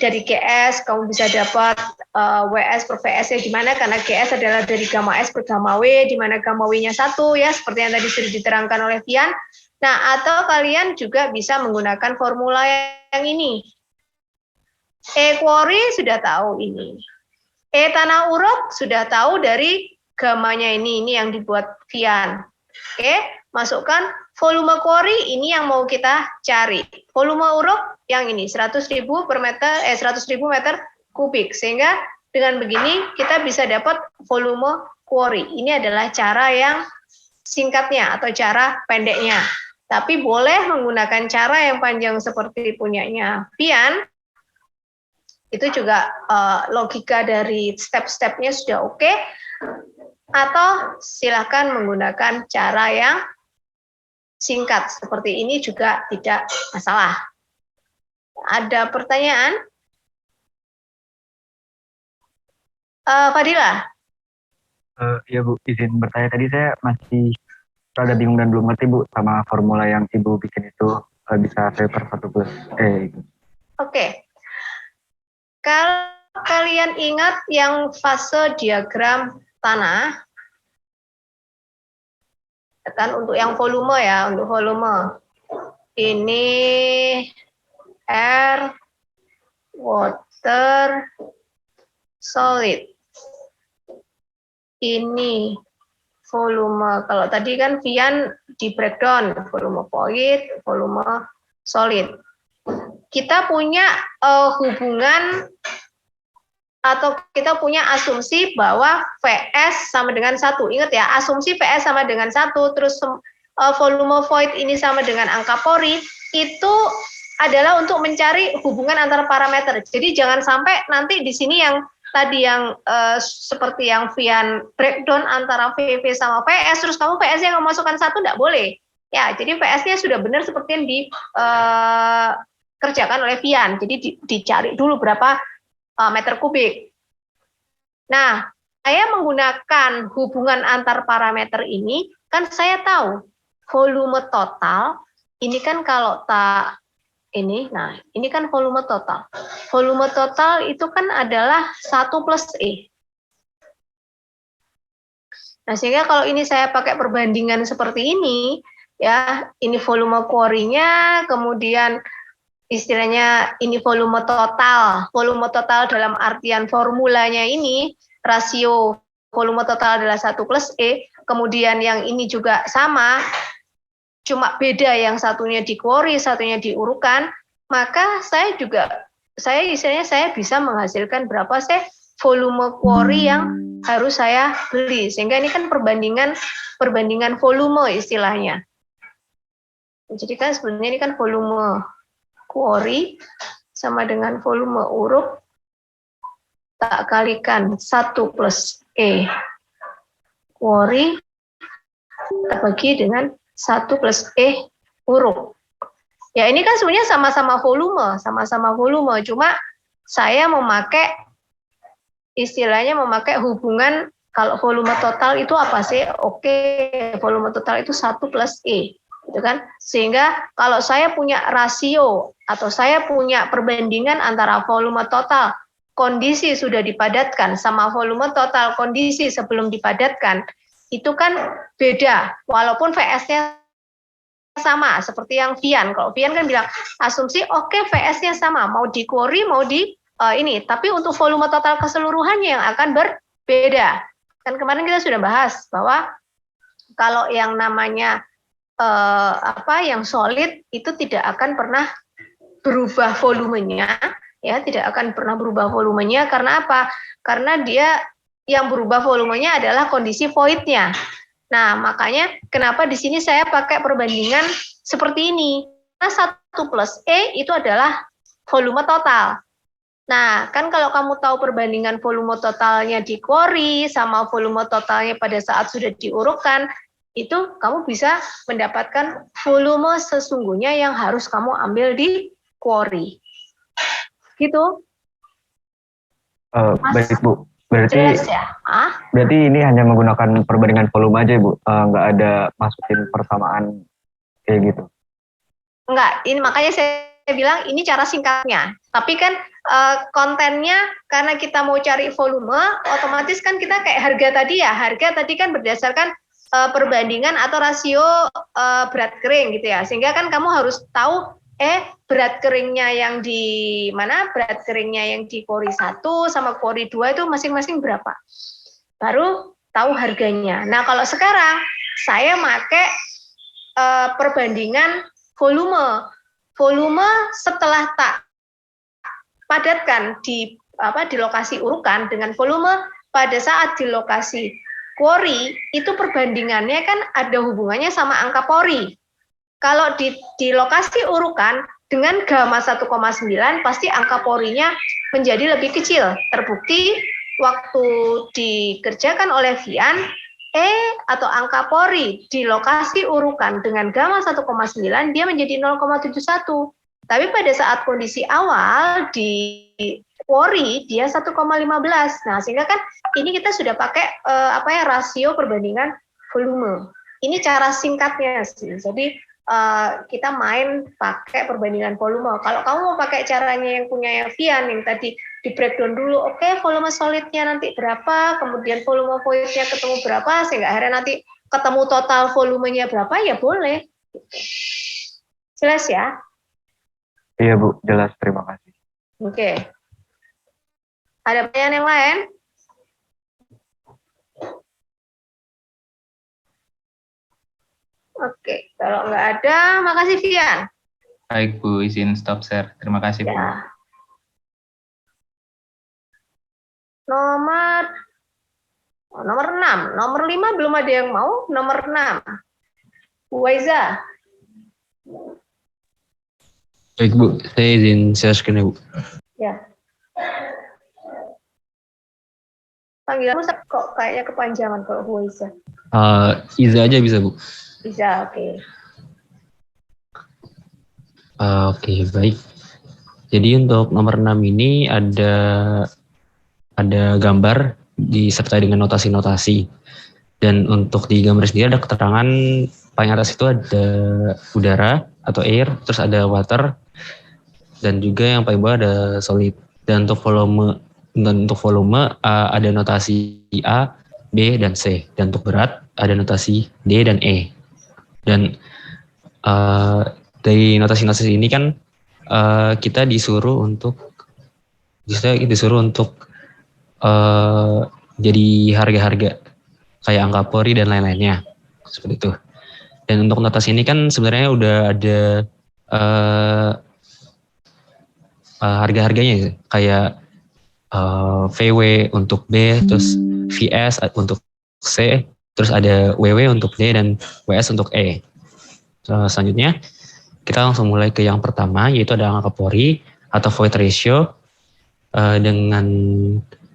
dari GS kamu bisa dapat WS per VS nya di mana, karena GS adalah dari gamma S per gamma W, di mana gamma W-nya 1 ya, seperti yang tadi sudah diterangkan oleh Vian. Nah, atau kalian juga bisa menggunakan formula yang ini. Quarry sudah tahu ini. Tanah urup sudah tahu dari gamanya ini yang dibuat Vian. Oke, masukkan volume quarry, ini yang mau kita cari. Volume urup yang ini 100.000 meter kubik. Sehingga dengan begini kita bisa dapat volume quarry. Ini adalah cara yang singkatnya atau cara pendeknya. Tapi boleh menggunakan cara yang panjang seperti punyanya Vian. Itu juga logika dari step-stepnya sudah oke. Atau silakan menggunakan cara yang singkat seperti ini juga tidak masalah. Ada pertanyaan? Fadila? Ya Bu, izin bertanya, tadi saya masih rada bingung dan belum ngerti Bu sama formula yang Ibu bikin itu bisa V per 1 plus E. Oke. Kalau kalian ingat yang fase diagram tanah, kan untuk yang volume ya, untuk volume. Ini air, water, solid. Ini volume, kalau tadi kan Vian di breakdown, volume void, volume solid. Kita punya hubungan atau kita punya asumsi bahwa VS sama dengan 1. Ingat ya, asumsi VS sama dengan 1, terus volume void ini sama dengan angka pori, itu adalah untuk mencari hubungan antara parameter. Jadi jangan sampai nanti di sini yang tadi yang seperti yang Vian breakdown antara VV sama VS, terus kamu VS yang memasukkan 1, enggak boleh. Ya, jadi VS-nya sudah benar seperti yang dikerjakan oleh Vian. Jadi dicari dulu berapa meter kubik. Nah, saya menggunakan hubungan antar parameter ini, kan saya tahu volume total, ini kan kalau ini kan volume total. Volume total itu kan adalah 1 plus E. Nah, sehingga kalau ini saya pakai perbandingan seperti ini, ya, ini volume quarry-nya, kemudian istilahnya ini volume total dalam artian formulanya ini, rasio volume total adalah 1 plus E, kemudian yang ini juga sama, cuma beda yang satunya di quarry, satunya diurukan, maka saya bisa menghasilkan berapa sih volume quarry yang harus saya beli, sehingga ini kan perbandingan volume istilahnya. Jadi kan sebenarnya ini kan volume quarry sama dengan volume urup, tak kalikan 1 plus E quarry, tak bagi dengan 1 plus E urup. Ya, ini kan sebenarnya sama-sama volume, cuma saya memakai istilahnya hubungan, kalau volume total itu apa sih? Oke, volume total itu 1 plus E. Gitu kan? Sehingga kalau saya punya rasio atau saya punya perbandingan antara volume total kondisi sudah dipadatkan sama volume total kondisi sebelum dipadatkan, itu kan beda walaupun VS-nya sama seperti yang Vian. Kalau Vian kan bilang asumsi oke, VS-nya sama, mau di quarry mau di ini, tapi untuk volume total keseluruhannya yang akan berbeda. Kan kemarin kita sudah bahas bahwa kalau yang namanya yang solid itu tidak akan pernah berubah volumenya, ya, tidak akan pernah berubah volumenya. Karena apa? Karena dia yang berubah volumenya adalah kondisi void-nya. Nah, makanya kenapa di sini saya pakai perbandingan seperti ini. Nah, 1 plus E itu adalah volume total. Nah, kan kalau kamu tahu perbandingan volume totalnya di quarry sama volume totalnya pada saat sudah diurutkan, itu kamu bisa mendapatkan volume sesungguhnya yang harus kamu ambil di quarry. Gitu. Baik Bu, berarti Jelas ya? berarti ini hanya menggunakan perbandingan volume aja Bu, nggak ada masukin persamaan kayak gitu. Enggak, ini makanya saya bilang ini cara singkatnya. Tapi kan kontennya karena kita mau cari volume, otomatis kan kita kayak harga tadi ya. Harga tadi kan berdasarkan perbandingan atau rasio berat kering gitu ya. Sehingga kan kamu harus tahu berat keringnya yang di mana, berat keringnya yang di quarry 1 sama quarry 2 itu masing-masing berapa. Baru tahu harganya. Nah, kalau sekarang saya pakai perbandingan volume. Volume setelah tak padatkan di lokasi urukan dengan volume pada saat di lokasi quarry, itu perbandingannya kan ada hubungannya sama angka pori. Kalau di lokasi urukan dengan gamma 1,9 pasti angka porinya menjadi lebih kecil. Terbukti waktu dikerjakan oleh Vian, atau angka pori di lokasi urukan dengan gamma 1,9 dia menjadi 0,71. Tapi pada saat kondisi awal di quarry dia 1,15. Nah, sehingga kan ini kita sudah pakai rasio perbandingan volume. Ini cara singkatnya sih. Jadi kita main pakai perbandingan volume. Kalau kamu mau pakai caranya yang punya Vian yang tadi di breakdown dulu, oke, volume solidnya nanti berapa, kemudian volume voidnya ketemu berapa, sehingga akhirnya nanti ketemu total volumenya berapa, ya boleh. Jelas ya? Iya Bu, jelas, terima kasih. Oke. Ada pertanyaan yang lain? Oke, kalau nggak ada, makasih Vian. Baik Bu, izin stop share. Terima kasih Bu. Ya. Nomor 6. Nomor 5 belum ada yang mau. Nomor 6. Bu Waiza. Baik Bu, saya izin share screen ya Bu. Ya. Panggilanmu kok kayaknya kepanjangan kalau Bu Waiza. Iza aja bisa Bu. Bisa, oke. Oke, baik. Jadi untuk nomor 6 ini ada gambar disertai dengan notasi-notasi. Dan untuk di gambar sendiri ada keterangan paling atas itu ada udara atau air, terus ada water, dan juga yang paling bawah ada solid. Dan untuk volume ada notasi A, B, dan C. Dan untuk berat ada notasi D dan E. Dan dari notasi-notasi ini kan kita disuruh untuk jadi harga-harga kayak angka pori dan lain-lainnya seperti itu. Dan untuk notasi ini kan sebenarnya udah ada harga-harganya kayak VW untuk B, terus VS untuk C, terus ada WW untuk D dan WS untuk E. Selanjutnya kita langsung mulai ke yang pertama, yaitu ada angka pori atau void ratio dengan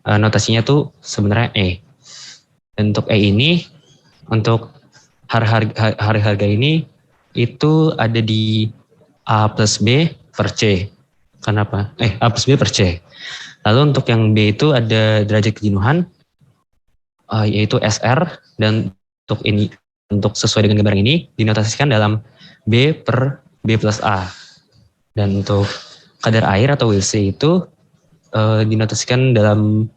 notasinya tuh sebenarnya E. Dan untuk E ini, untuk harga ini itu ada di A plus B per C. Kenapa? A plus B per C. Lalu untuk yang B itu ada derajat kejenuhan, yaitu SR, dan untuk sesuai dengan gambar ini dinotasikan dalam B per B plus A. Dan untuk kadar air atau WC itu dinotasikan dalam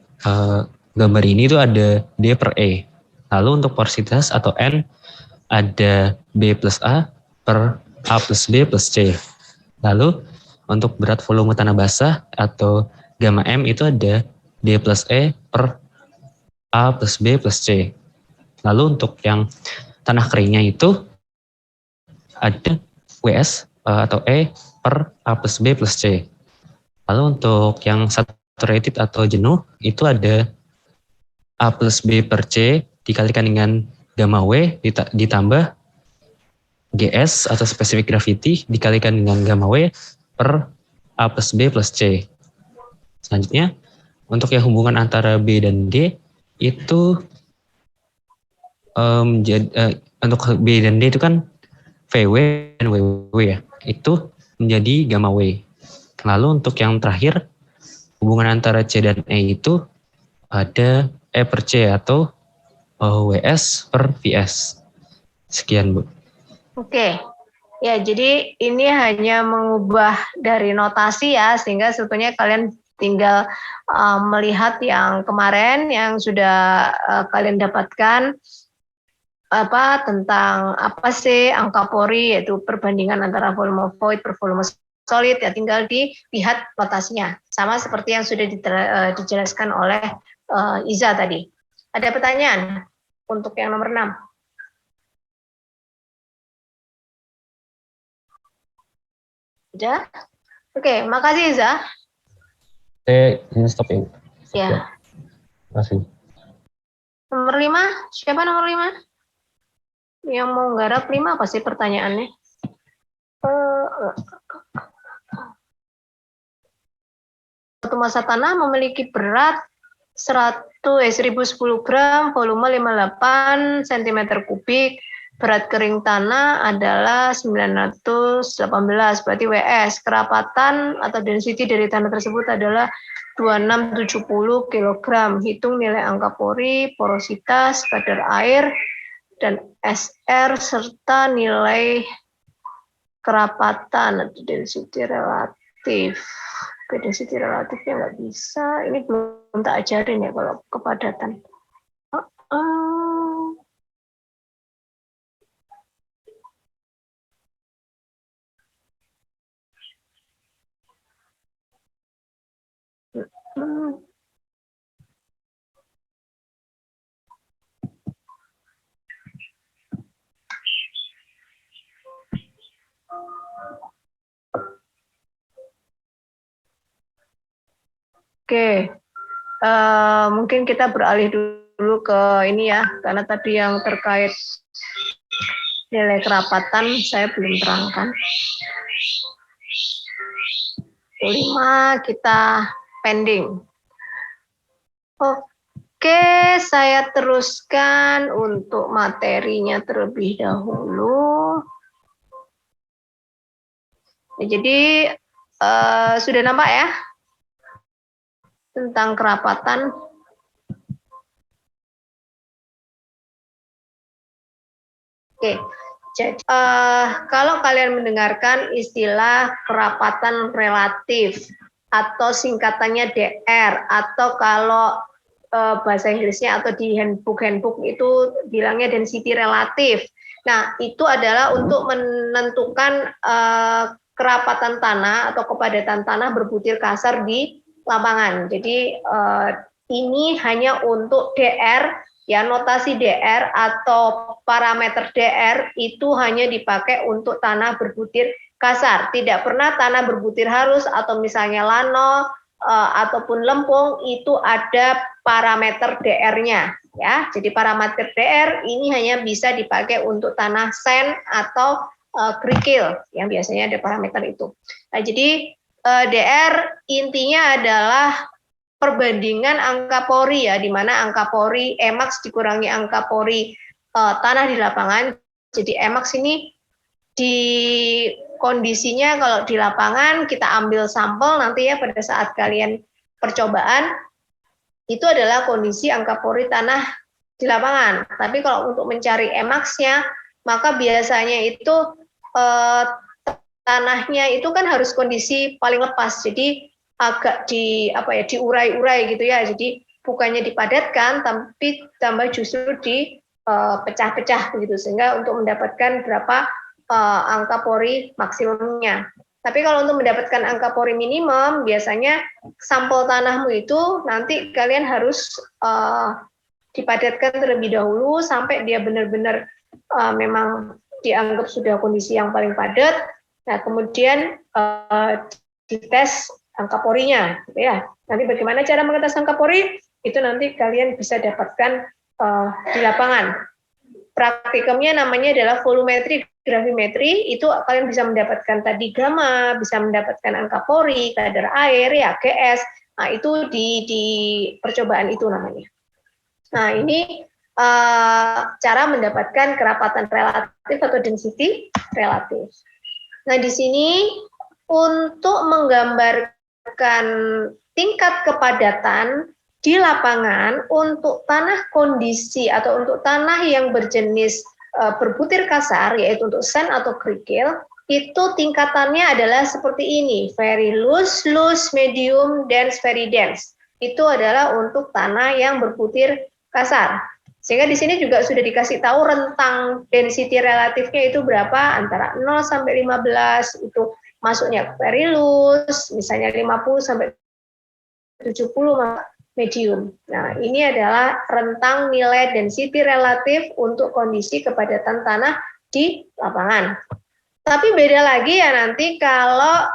gambar ini itu ada D per E. Lalu untuk porositas atau N ada B plus A per A plus B plus C. Lalu untuk berat volume tanah basah atau gamma M itu ada D plus E per A plus B plus C. Lalu untuk yang tanah keringnya itu ada WS atau E per A plus B plus C. Lalu untuk yang saturated atau jenuh itu ada A plus B per C dikalikan dengan gamma W ditambah GS atau specific gravity dikalikan dengan gamma W per A plus B plus C. Selanjutnya, untuk yang hubungan antara B dan D itu untuk B dan D itu kan VW dan WW ya, itu menjadi gamma W. Lalu untuk yang terakhir, hubungan antara C dan E itu ada E per C atau WS per VS. Sekian, Bu. Oke. Ya, jadi ini hanya mengubah dari notasi ya, sehingga sebetulnya kalian tinggal melihat yang kemarin yang sudah kalian dapatkan tentang apa sih angka pori, yaitu perbandingan antara volume void per volume solid, ya tinggal dilihat notasinya. Sama seperti yang sudah dijelaskan oleh Iza tadi. Ada pertanyaan untuk yang nomor 6? Udah? Oke, makasih Iza. Ini stop ya. Ya. Makasih. Nomor 5, siapa nomor 5? Yang mau nggarap 5 apa sih pertanyaannya? Suatu massa tanah memiliki berat 1010 gram, volume 58 cm kubik, berat kering tanah adalah 918, berarti WS. Kerapatan atau density dari tanah tersebut adalah 2670 kg. Hitung nilai angka pori, porositas, kadar air, dan SR, serta nilai kerapatan atau density relatif. Oke, density relatifnya nggak bisa. Ini belum tak ajarin ya kalau kepadatan. Oke, mungkin kita beralih dulu ke ini ya, karena tadi yang terkait nilai kerapatan saya belum terangkan. 5 kita pending. Oke, saya teruskan untuk materinya terlebih dahulu. Jadi sudah nampak ya tentang kerapatan. Oke, jadi kalau kalian mendengarkan istilah kerapatan relatif atau singkatannya DR, atau kalau bahasa Inggrisnya atau di handbook itu bilangnya density relatif. Nah, itu adalah untuk menentukan kerapatan tanah atau kepadatan tanah berbutir kasar di lapangan. Jadi ini hanya untuk DR, ya, notasi DR atau parameter DR itu hanya dipakai untuk tanah berbutir kasar. Tidak pernah tanah berbutir halus atau misalnya lano ataupun lempung itu ada parameter DR-nya, ya. Jadi parameter DR ini hanya bisa dipakai untuk tanah sand atau kerikil yang biasanya ada parameter itu. Nah, jadi DR intinya adalah perbandingan angka pori, ya, di mana angka pori Emax dikurangi angka pori tanah di lapangan. Jadi Emax ini di kondisinya kalau di lapangan kita ambil sampel nanti ya pada saat kalian percobaan itu adalah kondisi angka pori tanah di lapangan. Tapi kalau untuk mencari Emax-nya maka biasanya itu tanahnya itu kan harus kondisi paling lepas, jadi agak diurai-urai gitu ya. Jadi bukannya dipadatkan, tapi tambah justru dipecah-pecah begitu, sehingga untuk mendapatkan berapa angka pori maksimumnya. Tapi kalau untuk mendapatkan angka pori minimum, biasanya sampel tanahmu itu nanti kalian harus dipadatkan terlebih dahulu sampai dia benar-benar memang dianggap sudah kondisi yang paling padat. Nah, kemudian dites angka porinya, gitu ya. Nanti bagaimana cara mengetes angka pori? Itu nanti kalian bisa dapatkan di lapangan. Praktikumnya namanya adalah volumetri, gravimetri. Itu kalian bisa mendapatkan tadi gamma, bisa mendapatkan angka pori, kadar air, ya GS. Nah, itu di percobaan itu namanya. Nah, ini cara mendapatkan kerapatan relatif atau density relatif. Nah, di sini untuk menggambarkan tingkat kepadatan di lapangan untuk tanah kondisi atau untuk tanah yang berjenis berbutir kasar, yaitu untuk sand atau kerikil, itu tingkatannya adalah seperti ini, very loose, loose, medium, dense, very dense. Itu adalah untuk tanah yang berbutir kasar. Sehingga di sini juga sudah dikasih tahu rentang density relatifnya itu berapa, antara 0 sampai 15 itu masuknya very loose, misalnya 50 sampai 70 medium. Nah, ini adalah rentang nilai density relatif untuk kondisi kepadatan tanah di lapangan. Tapi beda lagi ya nanti kalau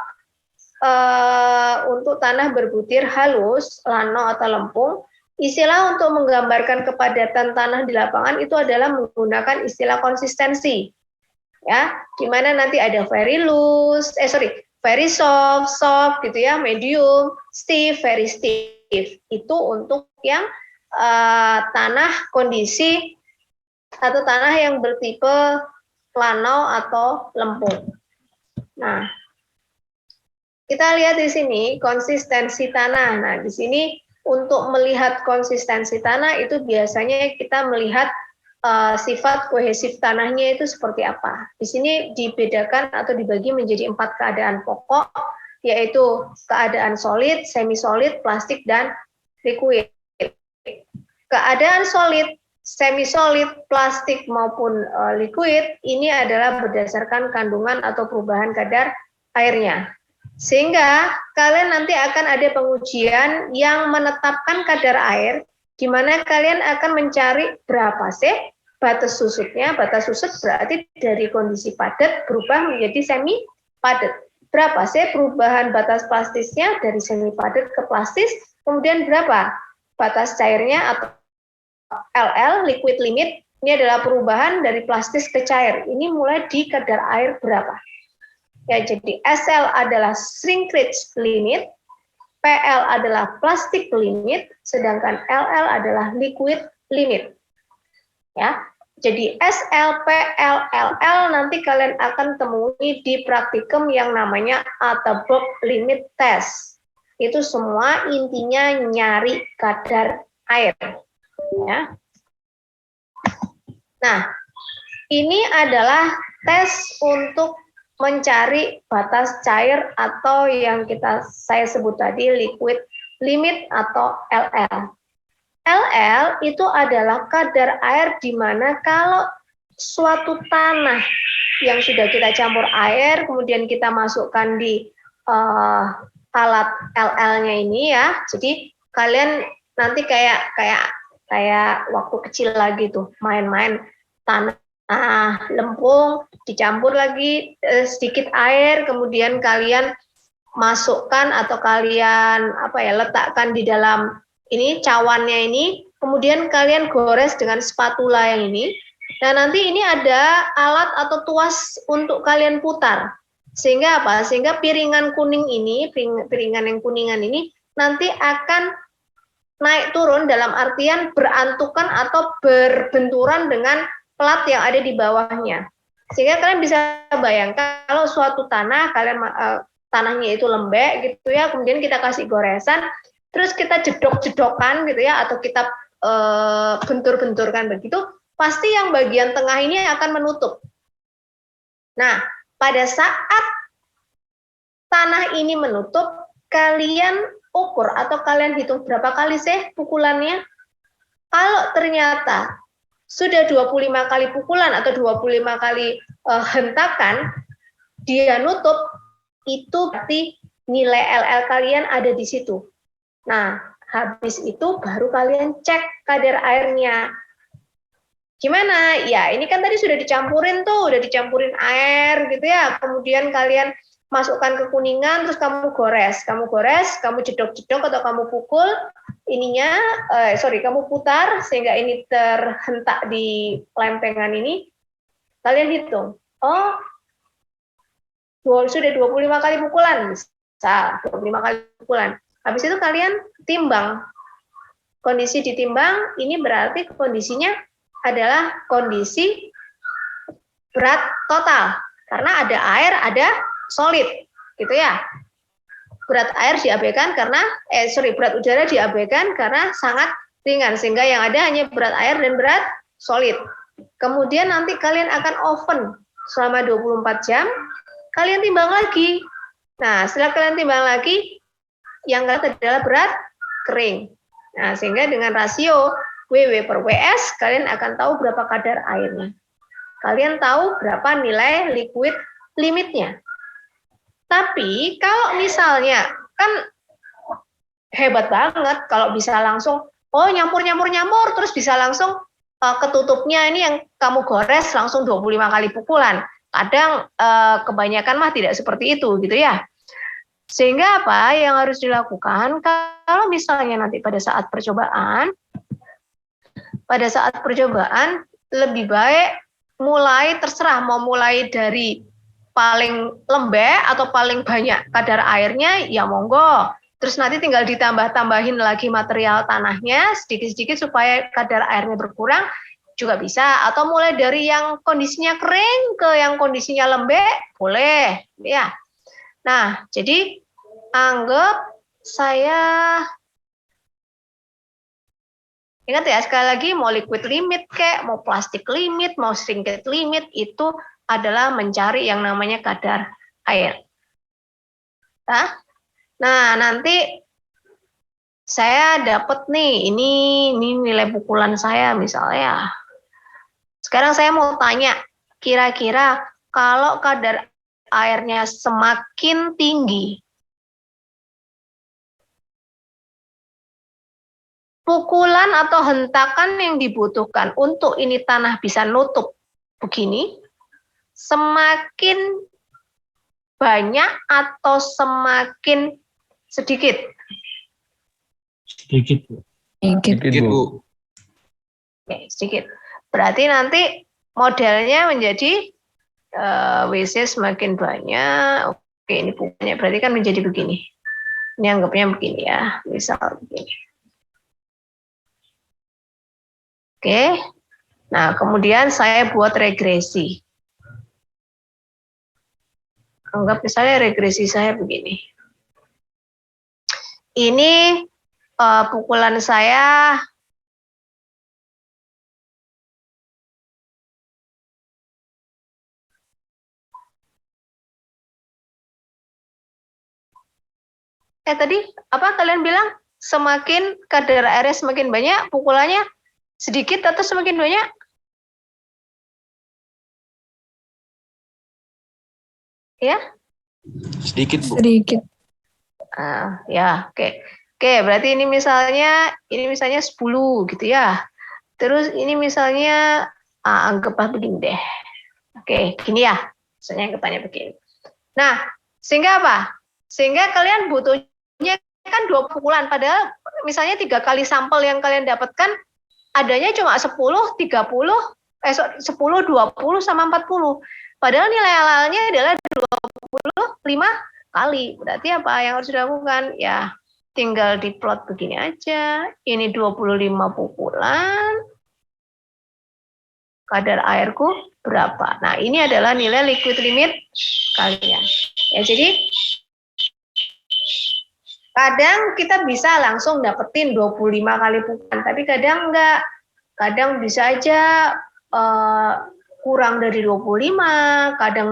untuk tanah berbutir halus, lano atau lempung, istilah untuk menggambarkan kepadatan tanah di lapangan itu adalah menggunakan istilah konsistensi. Ya, di mana nanti ada very loose, very soft, soft gitu ya, medium, stiff, very stiff. Itu untuk yang tanah kondisi atau tanah yang bertipe lanau atau lempung. Nah, kita lihat di sini konsistensi tanah. Nah, di sini untuk melihat konsistensi tanah itu biasanya kita melihat sifat kohesif tanahnya itu seperti apa. Di sini dibedakan atau dibagi menjadi 4 keadaan pokok, yaitu keadaan solid, semi-solid, plastik, dan liquid. Keadaan solid, semi-solid, plastik, maupun liquid, ini adalah berdasarkan kandungan atau perubahan kadar airnya. Sehingga kalian nanti akan ada pengujian yang menetapkan kadar air, di mana kalian akan mencari berapa sih batas susutnya. Batas susut berarti dari kondisi padat berubah menjadi semi padat. Berapa sih perubahan batas plastisnya dari semi padat ke plastis, kemudian berapa batas cairnya atau LL, liquid limit, ini adalah perubahan dari plastis ke cair. Ini mulai di kadar air berapa. Ya, jadi SL adalah shrinkage limit, PL adalah plastic limit, sedangkan LL adalah liquid limit. Ya, jadi SL, PL, LL nanti kalian akan temui di praktikum yang namanya Atterberg limit test. Itu semua intinya nyari kadar air. Ya. Nah, ini adalah tes untuk mencari batas cair atau yang saya sebut tadi liquid limit atau LL. LL itu adalah kadar air di mana kalau suatu tanah yang sudah kita campur air, kemudian kita masukkan di alat LL-nya ini ya. Jadi kalian nanti kayak waktu kecil lagi tuh main-main tanah lempung dicampur lagi sedikit air, kemudian kalian masukkan atau kalian letakkan di dalam ini cawannya ini, kemudian kalian gores dengan spatula yang ini. Nah, nanti ini ada alat atau tuas untuk kalian putar. Sehingga apa? Sehingga piringan kuning ini, piringan yang kuningan ini nanti akan naik turun dalam artian berantukan atau berbenturan dengan plat yang ada di bawahnya. Sehingga kalian bisa bayangkan kalau suatu tanah, tanahnya itu lembek gitu ya, kemudian kita kasih goresan, terus kita jedok-jedokan gitu ya, atau kita bentur-benturkan begitu, pasti yang bagian tengah ini akan menutup. Nah, pada saat tanah ini menutup, kalian ukur atau kalian hitung berapa kali sih pukulannya. Kalau ternyata sudah 25 kali pukulan atau 25 kali hentakan, dia nutup, itu berarti nilai LL kalian ada di situ. Nah, habis itu baru kalian cek kadar airnya. Gimana? Ya, ini kan tadi sudah dicampurin air gitu ya. Kemudian kalian masukkan ke kuningan, terus kamu gores, kamu jedok-jedok atau kamu pukul ininya, kamu putar sehingga ini terhentak di lempengan ini. Kalian hitung, sudah 25 kali pukulan, bisa 25 kali pukulan. Habis itu kalian timbang, kondisi ditimbang, ini berarti kondisinya adalah kondisi berat total, karena ada air, ada solid, gitu ya. Berat air diabaikan karena, berat udara diabaikan karena sangat ringan, sehingga yang ada hanya berat air dan berat solid. Kemudian nanti kalian akan oven selama 24 jam, kalian timbang lagi. Nah, setelah kalian timbang lagi, yang kalian adalah berat kering. Nah, sehingga dengan rasio WW per WS, kalian akan tahu berapa kadar airnya. Kalian tahu berapa nilai liquid limitnya. Tapi kalau misalnya, kan hebat banget kalau bisa langsung, nyampur, terus bisa langsung ketutupnya ini yang kamu gores langsung 25 kali pukulan. Kadang kebanyakan mah tidak seperti itu gitu ya. Sehingga apa yang harus dilakukan kalau misalnya nanti pada saat percobaan lebih baik mulai, terserah mau mulai dari paling lembek atau paling banyak kadar airnya, ya monggo. Terus nanti tinggal ditambah-tambahin lagi material tanahnya sedikit-sedikit supaya kadar airnya berkurang juga bisa. Atau mulai dari yang kondisinya kering ke yang kondisinya lembek, boleh. Ya. Nah, jadi anggap saya, ingat ya, sekali lagi mau liquid limit kek, mau plastik limit, mau shrinkage limit, itu adalah mencari yang namanya kadar air. Nah, nanti saya dapat nih, ini nilai pukulan saya misalnya. Sekarang saya mau tanya, kira-kira kalau kadar airnya semakin tinggi, pukulan atau hentakan yang dibutuhkan untuk ini tanah bisa nutup begini, semakin banyak atau semakin sedikit? Sedikit, Bu. Sedikit. Bu. Oke, sedikit. Berarti nanti modelnya menjadi WC semakin banyak. Oke, ini pukulannya berarti kan menjadi begini. Ini anggapnya begini ya, misal begini. Oke. Nah, kemudian saya buat regresi. Anggap misalnya regresi saya begini. Ini pukulan saya tadi apa kalian bilang? Semakin kadar airnya semakin banyak, pukulannya sedikit atau semakin banyak? Ya? Sedikit, Bu. Sedikit. Ya, oke. Oke, berarti ini misalnya 10 gitu ya. Terus ini misalnya anggaplah begini deh. Oke, gini ya. Misalnya anggapannya begini. Nah, sehingga apa? Sehingga kalian butuhnya kan 2 pukulan, padahal misalnya 3 kali sampel yang kalian dapatkan adanya cuma 10, 30, 10, 20 sama 40. Padahal nilai alalnya adalah 25 kali. Berarti apa yang harus dilakukan? Ya, tinggal diplot begini aja. Ini 25 pukulan. Kadar airku berapa? Nah, ini adalah nilai liquid limit kalian. Ya, jadi kadang kita bisa langsung dapetin 25 kali pukulan, tapi kadang enggak. Kadang bisa aja kurang dari 25, kadang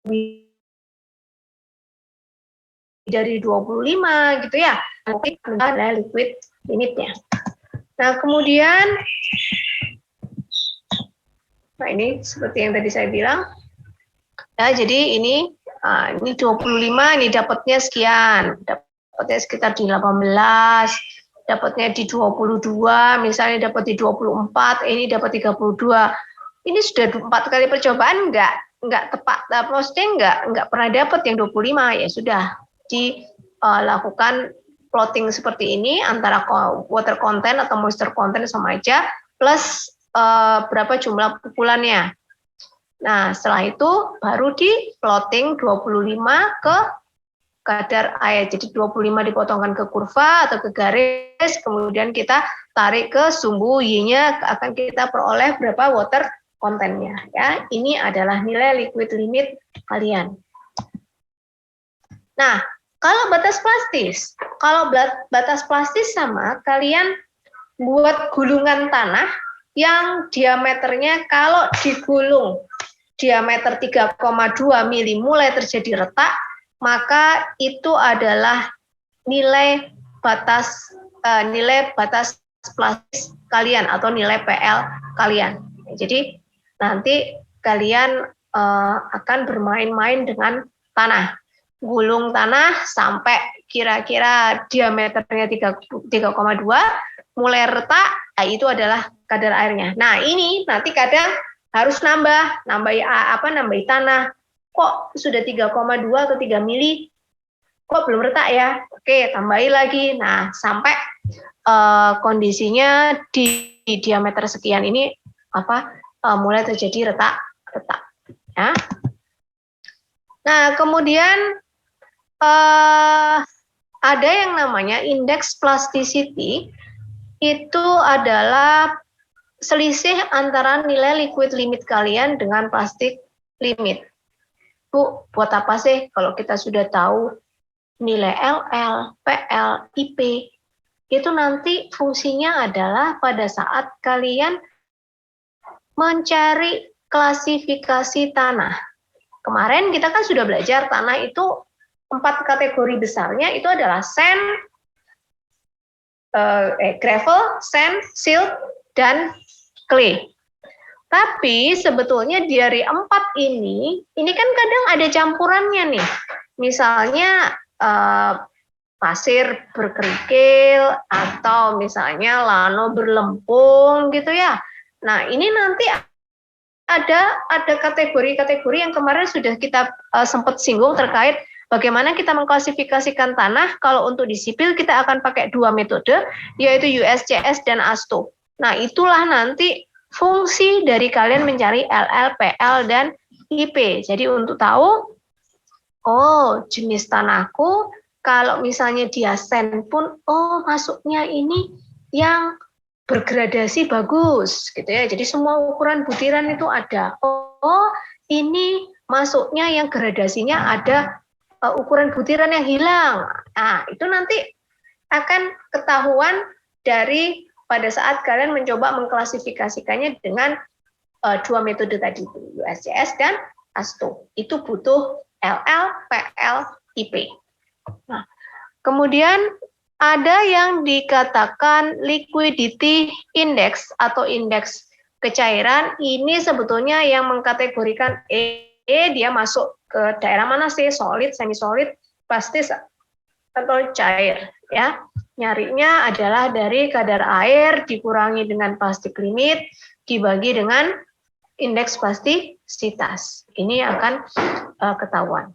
lebih dari 25 gitu ya. Mungkin ada liquid limitnya. Nah, kemudian ini seperti yang tadi saya bilang. Ya, jadi ini 25, ini dapatnya sekian. Dapatnya sekitar di 18, dapatnya di 22, misalnya dapat di 24, ini dapat 32. ini sudah 4 kali percobaan nggak tepat, maksudnya nggak pernah dapat yang 25, ya sudah dilakukan plotting seperti ini antara water content atau moisture content sama aja plus berapa jumlah pukulannya. Nah, setelah itu baru di plotting 25 ke kadar air. Jadi 25 dipotongkan ke kurva atau ke garis, kemudian kita tarik ke sumbu Y-nya, akan kita peroleh berapa water kontennya. Ya, ini adalah nilai liquid limit kalian. Nah, kalau batas plastis sama, kalian buat gulungan tanah yang diameternya kalau digulung diameter 3,2 mili mulai terjadi retak, maka itu adalah nilai batas plastis kalian atau nilai PL kalian. Jadi nanti kalian akan bermain-main dengan tanah, gulung tanah sampai kira-kira diameternya 3,2 mulai retak, itu adalah kadar airnya. Nah, ini nanti kadang harus nambahi tanah. Kok sudah 3,2 atau 3 mili, kok belum retak ya? Oke, tambahi lagi. Nah, sampai kondisinya di diameter sekian ini mulai terjadi retak. Ya. Nah, kemudian ada yang namanya indeks plasticity, itu adalah selisih antara nilai liquid limit kalian dengan plastik limit. Bu, buat apa sih kalau kita sudah tahu nilai LL, PL, IP, itu nanti fungsinya adalah pada saat kalian mencari klasifikasi tanah. Kemarin kita kan sudah belajar tanah itu 4 kategori besarnya, itu adalah sand, gravel, sand, silt, dan clay. Tapi sebetulnya dari 4 ini kan kadang ada campurannya nih. Misalnya pasir berkerikil atau misalnya lano berlempung gitu ya. Nah, ini nanti ada kategori-kategori yang kemarin sudah kita sempat singgung terkait bagaimana kita mengklasifikasikan tanah. Kalau untuk di sipil kita akan pakai 2 metode, yaitu USCS dan ASTO. Nah, itulah nanti fungsi dari kalian mencari LL, PL, dan IP. Jadi untuk tahu, jenis tanahku, kalau misalnya dia sand pun, masuknya ini yang bergradasi bagus, gitu ya. Jadi semua ukuran butiran itu ada. Ini masuknya yang gradasinya ada ukuran butiran yang hilang. Nah, itu nanti akan ketahuan dari pada saat kalian mencoba mengklasifikasikannya dengan 2 metode tadi, USCS dan ASTO. Itu butuh LL, PL, IP. Nah, kemudian ada yang dikatakan liquidity index atau indeks kecairan. Ini sebetulnya yang mengkategorikan dia masuk ke daerah mana sih, solid, semi solid, plastis atau cair, ya. Nyarinya adalah dari kadar air dikurangi dengan plastik limit dibagi dengan indeks plastisitas. Ini akan ketahuan.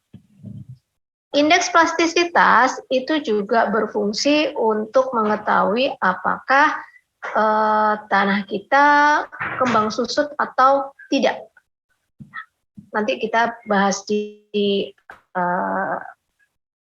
Indeks plastisitas itu juga berfungsi untuk mengetahui apakah tanah kita kembang susut atau tidak. Nanti kita bahas di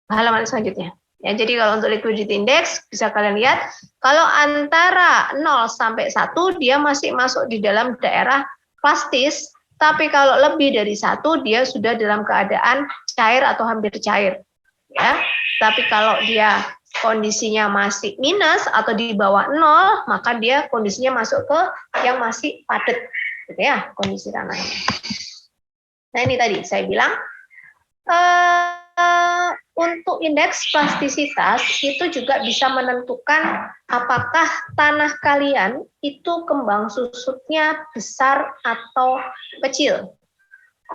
halaman selanjutnya. Ya, jadi kalau untuk liquidity index bisa kalian lihat kalau antara 0 sampai 1 dia masih masuk di dalam daerah plastis, tapi kalau lebih dari 1 dia sudah dalam keadaan cair atau hampir cair. Ya. Tapi kalau dia kondisinya masih minus atau di bawah 0, maka dia kondisinya masuk ke yang masih padat, gitu ya, kondisi tanahnya. Nah, ini tadi saya bilang untuk indeks plastisitas itu juga bisa menentukan apakah tanah kalian itu kembang susutnya besar atau kecil.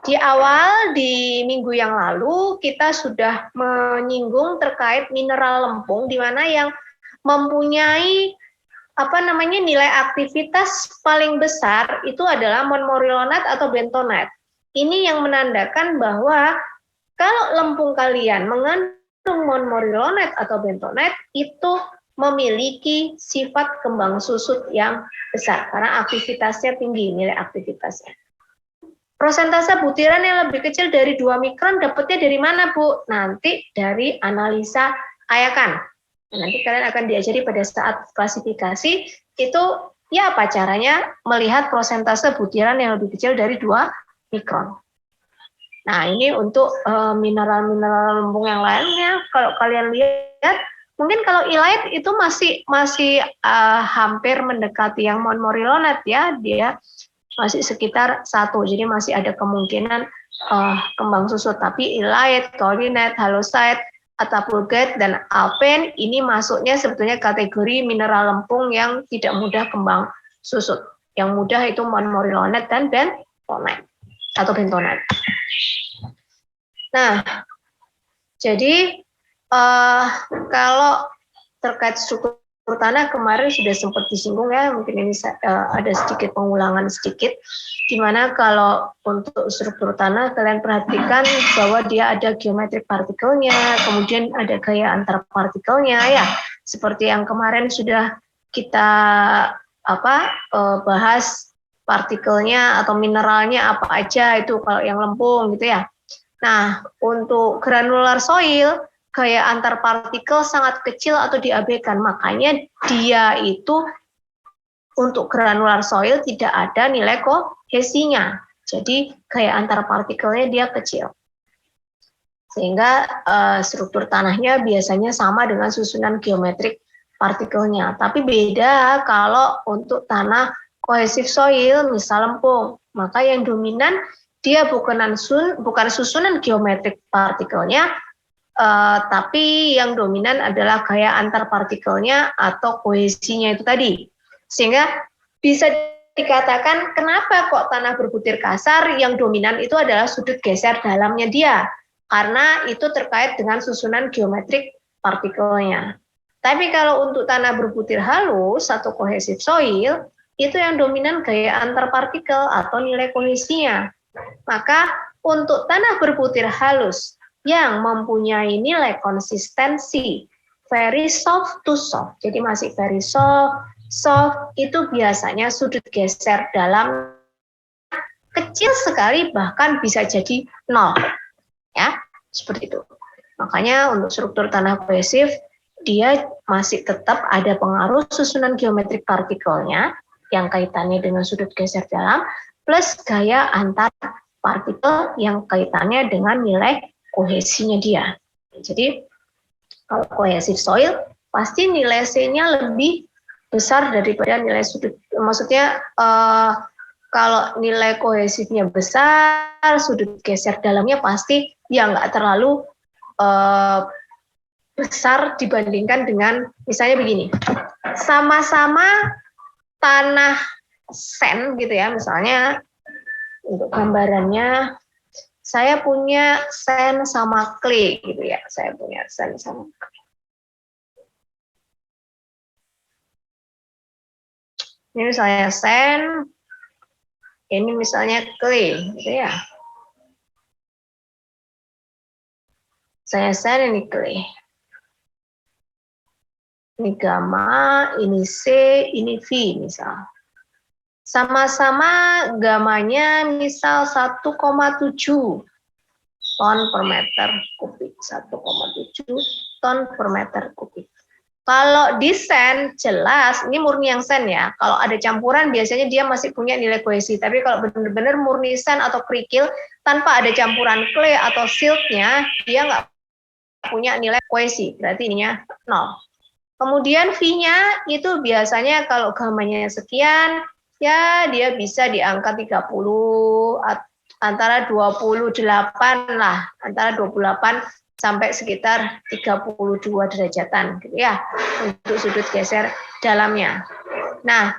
Di awal di minggu yang lalu kita sudah menyinggung terkait mineral lempung, di mana yang mempunyai nilai aktivitas paling besar itu adalah montmorillonate atau bentonite. Ini yang menandakan bahwa kalau lempung kalian mengandung montmorillonate atau bentonite itu memiliki sifat kembang susut yang besar karena aktivitasnya tinggi, nilai aktivitasnya. Prosentase butiran yang lebih kecil dari 2 mikron dapatnya dari mana, Bu? Nanti dari analisa Ayakan. Nanti kalian akan diajari pada saat klasifikasi itu ya apa caranya melihat prosentase butiran yang lebih kecil dari 2 mikron. Nah, ini untuk mineral-mineral lempung yang lainnya. Kalau kalian lihat, mungkin kalau illite itu masih hampir mendekati yang montmorillonate ya, dia masih sekitar 1, jadi masih ada kemungkinan kembang susut. Tapi illite, kaolinite, halosite, attapulgite, dan alpine ini masuknya sebetulnya kategori mineral lempung yang tidak mudah kembang susut. Yang mudah itu montmorillonate dan bentonite atau bentonite. Nah, jadi kalau terkait struktur tanah kemarin sudah sempat disinggung ya, mungkin ini ada sedikit pengulangan sedikit, di mana kalau untuk struktur tanah kalian perhatikan bahwa dia ada geometric partikelnya, kemudian ada gaya antar partikelnya ya, seperti yang kemarin sudah kita bahas partikelnya atau mineralnya apa aja itu kalau yang lempung gitu ya. Nah, untuk granular soil, gaya antar partikel sangat kecil atau diabaikan. Makanya dia itu untuk granular soil tidak ada nilai kohesinya. Jadi gaya antar partikelnya dia kecil. Sehingga struktur tanahnya biasanya sama dengan susunan geometrik partikelnya. Tapi beda kalau untuk tanah cohesive soil, misal lempung. Maka yang dominan dia bukan susunan geometrik partikelnya, tapi yang dominan adalah gaya antar partikelnya atau kohesinya itu tadi. Sehingga bisa dikatakan kenapa kok tanah berbutir kasar yang dominan itu adalah sudut geser dalamnya dia. Karena itu terkait dengan susunan geometrik partikelnya. Tapi kalau untuk tanah berbutir halus atau cohesive soil, itu yang dominan gaya antar partikel atau nilai kohesinya. Maka untuk tanah berbutir halus yang mempunyai nilai konsistensi very soft to soft, jadi masih very soft itu biasanya sudut geser dalam kecil sekali, bahkan bisa jadi 0 ya, seperti itu. Makanya untuk struktur tanah kohesif dia masih tetap ada pengaruh susunan geometrik partikelnya yang kaitannya dengan sudut geser dalam plus gaya antar partikel yang kaitannya dengan nilai kohesinya dia. Jadi kalau cohesive soil pasti nilai C-nya lebih besar daripada nilai sudut. Maksudnya kalau nilai kohesifnya besar, sudut geser dalamnya pasti ya nggak terlalu besar dibandingkan dengan misalnya begini. Sama-sama tanah sand gitu ya, misalnya untuk gambarannya saya punya sand sama clay gitu ya, saya punya sand sama clay. Ini misalnya sand, ini misalnya clay gitu ya. Saya sand, ini clay. Ini gamma, ini C, ini V misal. Sama-sama gamanya misal 1,7 ton per meter kubik, 1,7 ton per meter kubik. Kalau di sand jelas, ini murni yang sand ya. Kalau ada campuran biasanya dia masih punya nilai kohesi. Tapi kalau benar-benar murni sand atau kerikil tanpa ada campuran clay atau siltnya, dia nggak punya nilai kohesi. Berarti ininya 0. Kemudian V-nya itu biasanya kalau gamanya sekian, ya dia bisa di angka 30, antara 28 lah, antara 28 sampai sekitar 32 derajatan gitu ya, untuk sudut geser dalamnya. Nah,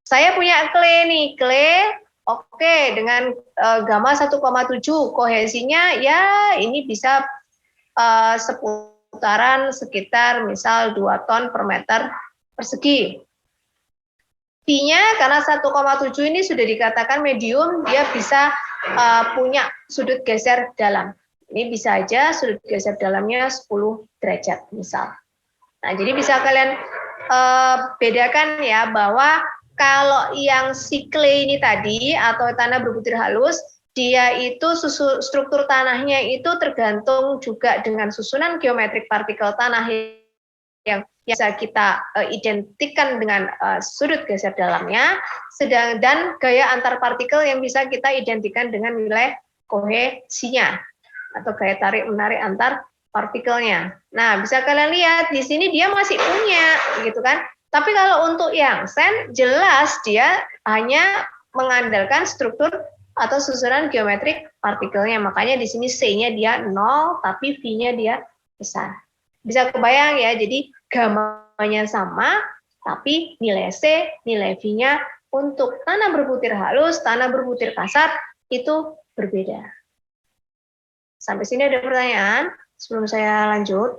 saya punya clay nih, clay oke, dengan gamma 1,7, kohesinya ya ini bisa seputaran sekitar misal 2 ton per meter persegi. V-nya karena 1,7 ini sudah dikatakan medium, dia bisa punya sudut geser dalam. Ini bisa aja sudut geser dalamnya 10 derajat misal. Nah, jadi bisa kalian bedakan ya bahwa kalau yang si clay ini tadi atau tanah berbutir halus, dia itu struktur tanahnya itu tergantung juga dengan susunan geometrik partikel tanah yang bisa kita identikkan dengan sudut geser dalamnya, dan gaya antar partikel yang bisa kita identikan dengan nilai kohesinya atau gaya tarik menarik antar partikelnya. Nah, bisa kalian lihat di sini dia masih punya, gitu kan? Tapi kalau untuk yang sen, jelas dia hanya mengandalkan struktur atau susunan geometrik partikelnya. Makanya di sini C-nya dia 0, tapi V-nya dia besar. Bisa kebayang ya, jadi gamanya sama, tapi nilai C, nilai V-nya untuk tanah berbutir halus, tanah berbutir kasar, itu berbeda. Sampai sini ada pertanyaan sebelum saya lanjut?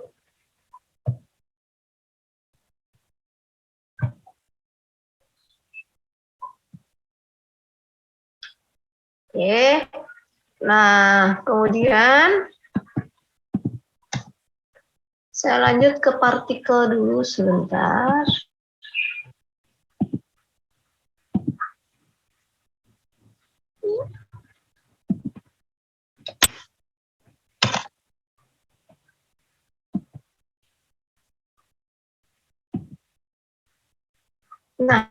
Oke, nah kemudian saya lanjut ke partikel dulu sebentar. Nah,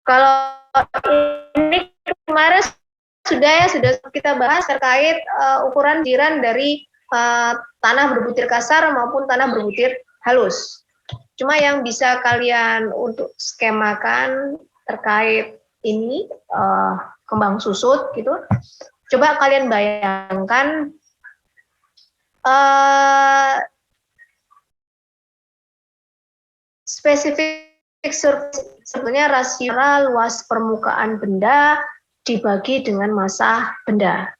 kalau ini kemarin sudah kita bahas terkait ukuran jiran dari tanah berbutir kasar maupun tanah berbutir halus. Cuma yang bisa kalian untuk skemakan terkait ini kembang susut gitu. Coba kalian bayangkan spesifik sebenarnya rasio luas permukaan benda dibagi dengan massa benda.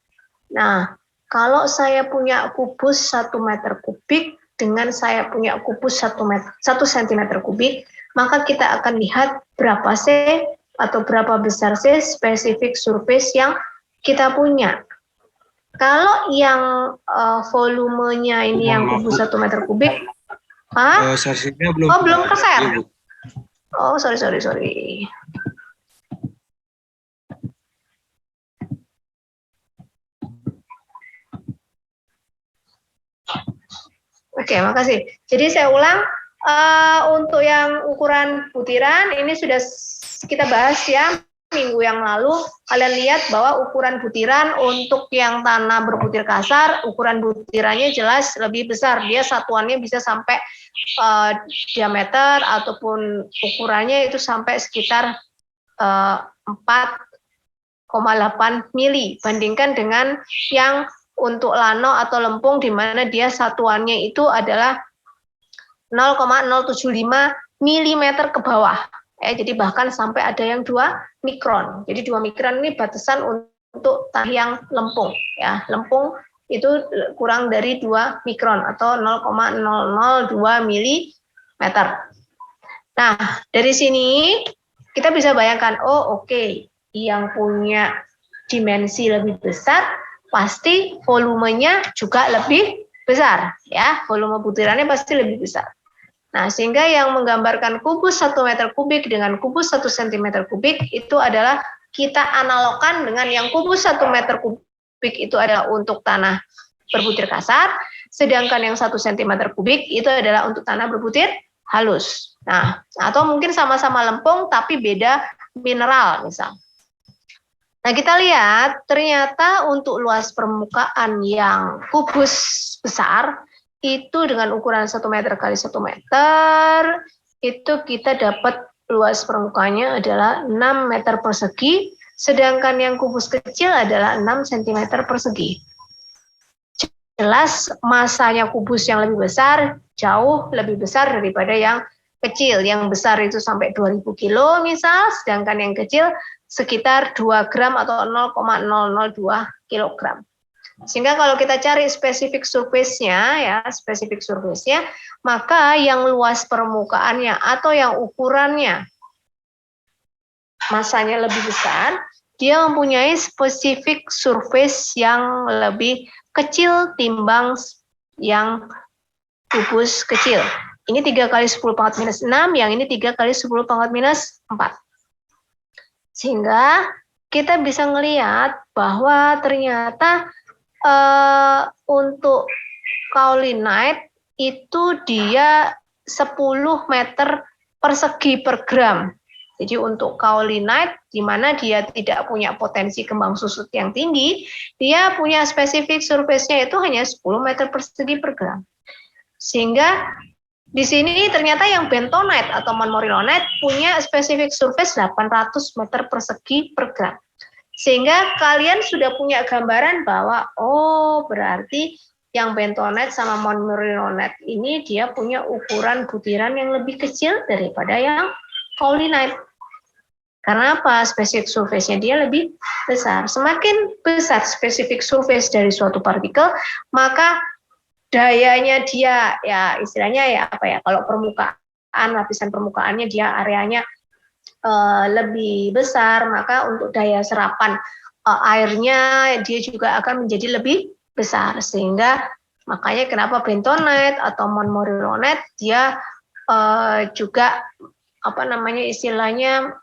Nah, kalau saya punya kubus 1 meter kubik dengan saya punya kubus 1 cm kubik, maka kita akan lihat berapa C atau berapa besar C spesifik surface yang kita punya. Kalau yang volumenya ini yang kubus 1 meter kubik, belum keser. Oh, sorry. Oke, makasih. Jadi saya ulang, untuk yang ukuran butiran ini sudah kita bahas ya minggu yang lalu. Kalian lihat bahwa ukuran butiran untuk yang tanah berbutir kasar, ukuran butirannya jelas lebih besar. Dia satuannya bisa sampai diameter ataupun ukurannya itu sampai sekitar 4,8 mili. Bandingkan dengan yang untuk lano atau lempung di mana dia satuannya itu adalah 0,075 mm ke bawah. Jadi bahkan sampai ada yang 2 mikron. Jadi 2 mikron ini batasan untuk tanah yang lempung. Ya, lempung itu kurang dari 2 mikron atau 0,002 mm. Nah, dari sini kita bisa bayangkan, oh oke, yang punya dimensi lebih besar pasti volumenya juga lebih besar, ya, volume butirannya pasti lebih besar. Nah, sehingga yang menggambarkan kubus 1 meter kubik dengan kubus 1 cm kubik itu adalah kita analogkan dengan yang kubus 1 meter kubik itu adalah untuk tanah berbutir kasar, sedangkan yang 1 cm kubik itu adalah untuk tanah berbutir halus. Nah, atau mungkin sama-sama lempung tapi beda mineral misal. Nah, kita lihat ternyata untuk luas permukaan yang kubus besar itu dengan ukuran 1 meter kali 1 meter itu kita dapat luas permukaannya adalah 6 meter persegi, sedangkan yang kubus kecil adalah 6 cm persegi. Jelas masanya kubus yang lebih besar jauh lebih besar daripada yang kecil. Yang besar itu sampai 2000 kilo misal, sedangkan yang kecil sekitar 2 gram atau 0,002 kilogram. Sehingga kalau kita cari spesifik surface-nya, maka yang luas permukaannya atau yang ukurannya masanya lebih besar, dia mempunyai spesifik surface yang lebih kecil timbang yang kubus kecil. Ini 3 kali 10 pangkat minus 6, yang ini 3 kali 10 pangkat minus 4. Sehingga kita bisa melihat bahwa ternyata untuk kaolinite itu dia 10 meter persegi per gram. Jadi untuk kaolinite, di mana dia tidak punya potensi kembang susut yang tinggi, dia punya spesifik surface-nya itu hanya 10 meter persegi per gram. Sehingga di sini ternyata yang bentonite atau montmorillonite punya spesifik surface 800 meter persegi per gram. Sehingga kalian sudah punya gambaran bahwa, oh berarti yang bentonite sama montmorillonite ini dia punya ukuran butiran yang lebih kecil daripada yang kaolinite. Karena apa? Spesifik surface-nya dia lebih besar. Semakin besar spesifik surface dari suatu partikel, maka dayanya dia, ya istilahnya ya apa ya, kalau permukaan, lapisan permukaannya dia areanya lebih besar, maka untuk daya serapan airnya dia juga akan menjadi lebih besar. Sehingga makanya kenapa bentonite atau montmorillonite dia juga apa namanya istilahnya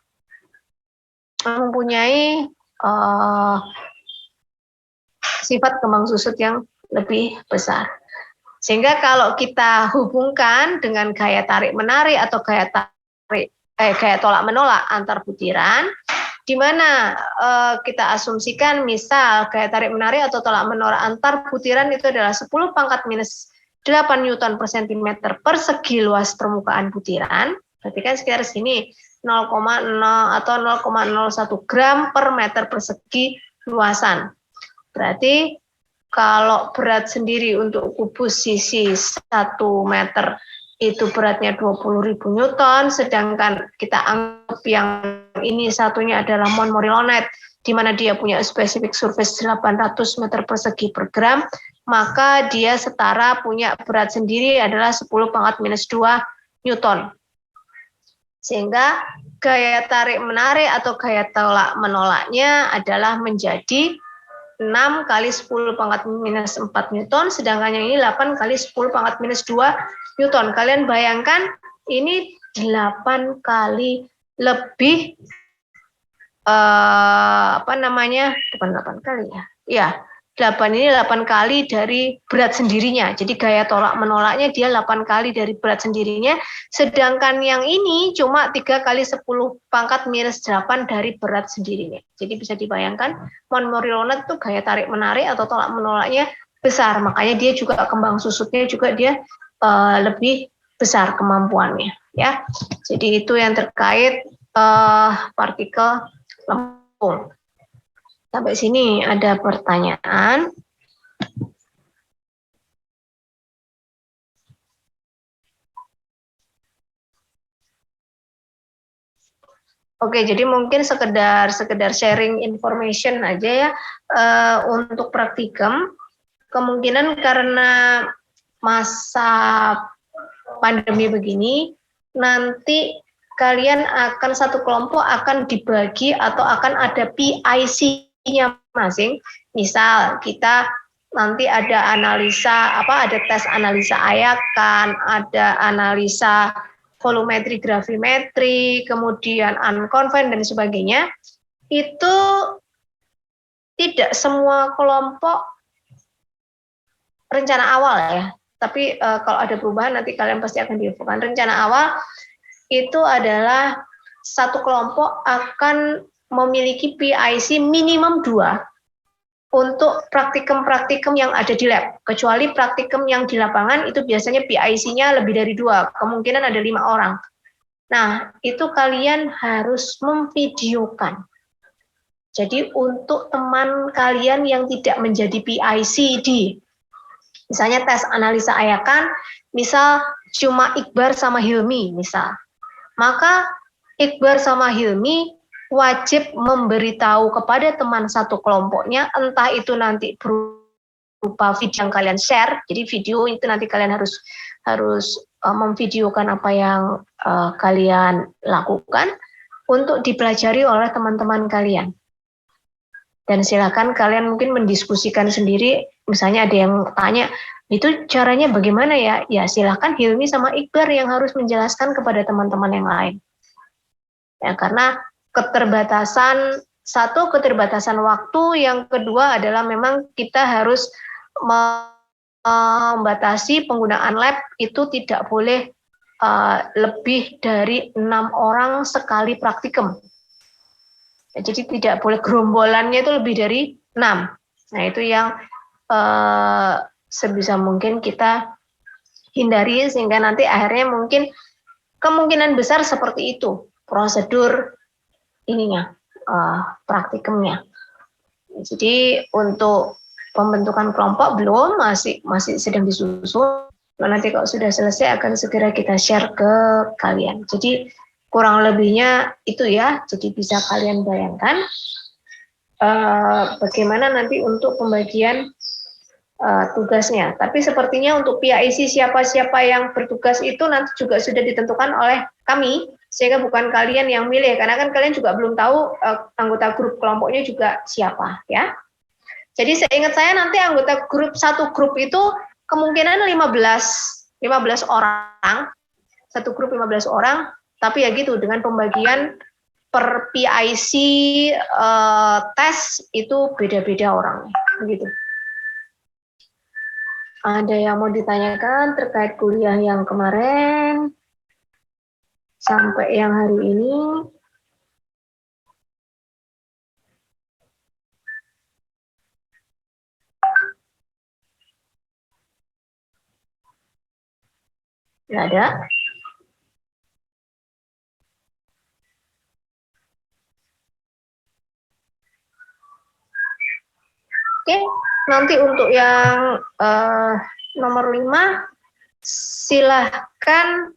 mempunyai sifat kembang susut yang lebih besar. Sehingga kalau kita hubungkan dengan gaya tarik menarik atau gaya tolak menolak antar butiran, di mana kita asumsikan misal gaya tarik menarik atau tolak menolak antar butiran itu adalah 10 pangkat minus 8 Newton per sentimeter persegi luas permukaan butiran, berarti kan sekitar sini 0,0 atau 0,01 gram per meter persegi luasan. Berarti kalau berat sendiri untuk kubus sisi 1 meter itu beratnya 20.000 Newton, sedangkan kita anggap yang ini satunya adalah montmorillonite, di mana dia punya spesifik surface 800 meter persegi per gram, maka dia setara punya berat sendiri adalah 10 pangkat minus 2 Newton. Sehingga gaya tarik menarik atau gaya tolak menolaknya adalah menjadi 6 kali 10 pangkat minus 4 Newton, sedangkan yang ini 8 kali 10 pangkat minus 2 Newton. Kalian bayangkan ini 8 kali lebih bukan 8 kali ya. Ya, 8 ini 8 kali dari berat sendirinya. Jadi gaya tolak menolaknya dia 8 kali dari berat sendirinya, sedangkan yang ini cuma 3 kali 10 pangkat minus 8 dari berat sendirinya. Jadi bisa dibayangkan montmorillonite itu gaya tarik menarik atau tolak menolaknya besar, makanya dia juga kembang susutnya juga dia lebih besar kemampuannya, ya. Jadi itu yang terkait partikel lempung. Sampai sini ada pertanyaan. Oke, jadi mungkin sekedar sharing information aja ya untuk praktikum. Kemungkinan karena masa pandemi begini, nanti kalian akan satu kelompok akan dibagi atau akan ada PIC-nya masing. Misal kita nanti ada analisa ada tes analisa ayakan, ada analisa volumetri, gravimetri, kemudian unconfined dan sebagainya. Itu tidak semua kelompok rencana awal ya. Tapi kalau ada perubahan nanti kalian pasti akan diinfokan. Rencana awal itu adalah satu kelompok akan memiliki PIC minimum 2 untuk praktikum-praktikum yang ada di lab. Kecuali praktikum yang di lapangan itu biasanya PIC-nya lebih dari 2, kemungkinan ada 5 orang. Nah, itu kalian harus memvideokan. Jadi untuk teman kalian yang tidak menjadi PIC di misalnya tes analisa ayakan, misal cuma Iqbar sama Hilmi misal. Maka Iqbar sama Hilmi wajib memberitahu kepada teman satu kelompoknya, entah itu nanti berupa video yang kalian share. Jadi video itu nanti kalian harus memvideokan apa yang kalian lakukan, untuk dipelajari oleh teman-teman kalian. Dan silakan kalian mungkin mendiskusikan sendiri, misalnya ada yang tanya, itu caranya bagaimana ya? Ya silakan Hilmi sama Iqbar yang harus menjelaskan kepada teman-teman yang lain. Ya, karena keterbatasan, satu keterbatasan waktu, yang kedua adalah memang kita harus membatasi penggunaan lab itu tidak boleh lebih dari 6 orang sekali praktikum. Ya, jadi tidak boleh gerombolannya itu lebih dari 6. Nah itu yang sebisa mungkin kita hindari, sehingga nanti akhirnya mungkin kemungkinan besar seperti itu prosedur ininya, praktikumnya. Jadi untuk pembentukan kelompok belum, masih sedang disusun. Nanti kalau sudah selesai akan segera kita share ke kalian. Jadi kurang lebihnya itu ya. Jadi bisa kalian bayangkan bagaimana nanti untuk pembagian tugasnya. Tapi sepertinya untuk PIC siapa-siapa yang bertugas itu nanti juga sudah ditentukan oleh kami, sehingga bukan kalian yang milih, karena kan kalian juga belum tahu anggota grup kelompoknya juga siapa ya. Jadi seingat saya nanti anggota grup, satu grup itu kemungkinan 15 orang, satu grup 15 orang, tapi ya gitu dengan pembagian per PIC tes itu beda-beda orangnya, begitu. Ada yang mau ditanyakan terkait kuliah yang kemarin sampai yang hari ini? Nggak ada? Oke, nanti untuk yang nomor 5, silahkan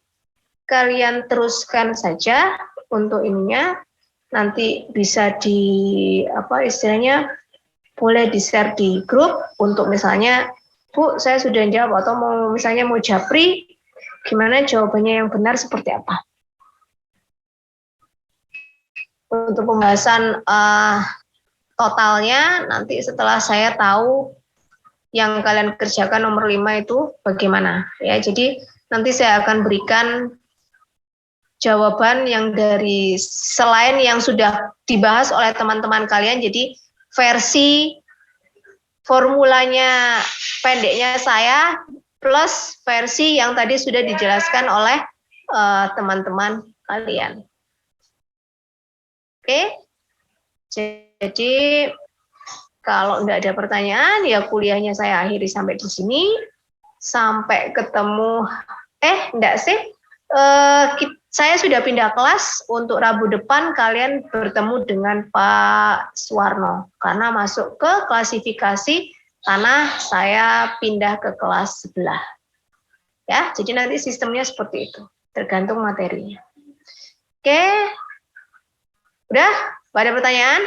kalian teruskan saja untuk ininya. Nanti bisa di apa istilahnya, boleh di-share di grup untuk misalnya, Bu, saya sudah jawab, atau misalnya mau japri, gimana jawabannya yang benar seperti apa. Untuk pembahasan totalnya nanti setelah saya tahu yang kalian kerjakan nomor 5 itu bagaimana ya. Jadi nanti saya akan berikan jawaban yang dari selain yang sudah dibahas oleh teman-teman kalian. Jadi versi formulanya pendeknya saya plus versi yang tadi sudah dijelaskan oleh teman-teman kalian. Oke, jadi kalau tidak ada pertanyaan, ya kuliahnya saya akhiri sampai di sini. Sampai ketemu, enggak sih, saya sudah pindah kelas. Untuk Rabu depan kalian bertemu dengan Pak Suwarno, karena masuk ke klasifikasi tanah, saya pindah ke kelas sebelah. Ya, jadi nanti sistemnya seperti itu, tergantung materinya. Oke, udah? Ada pertanyaan?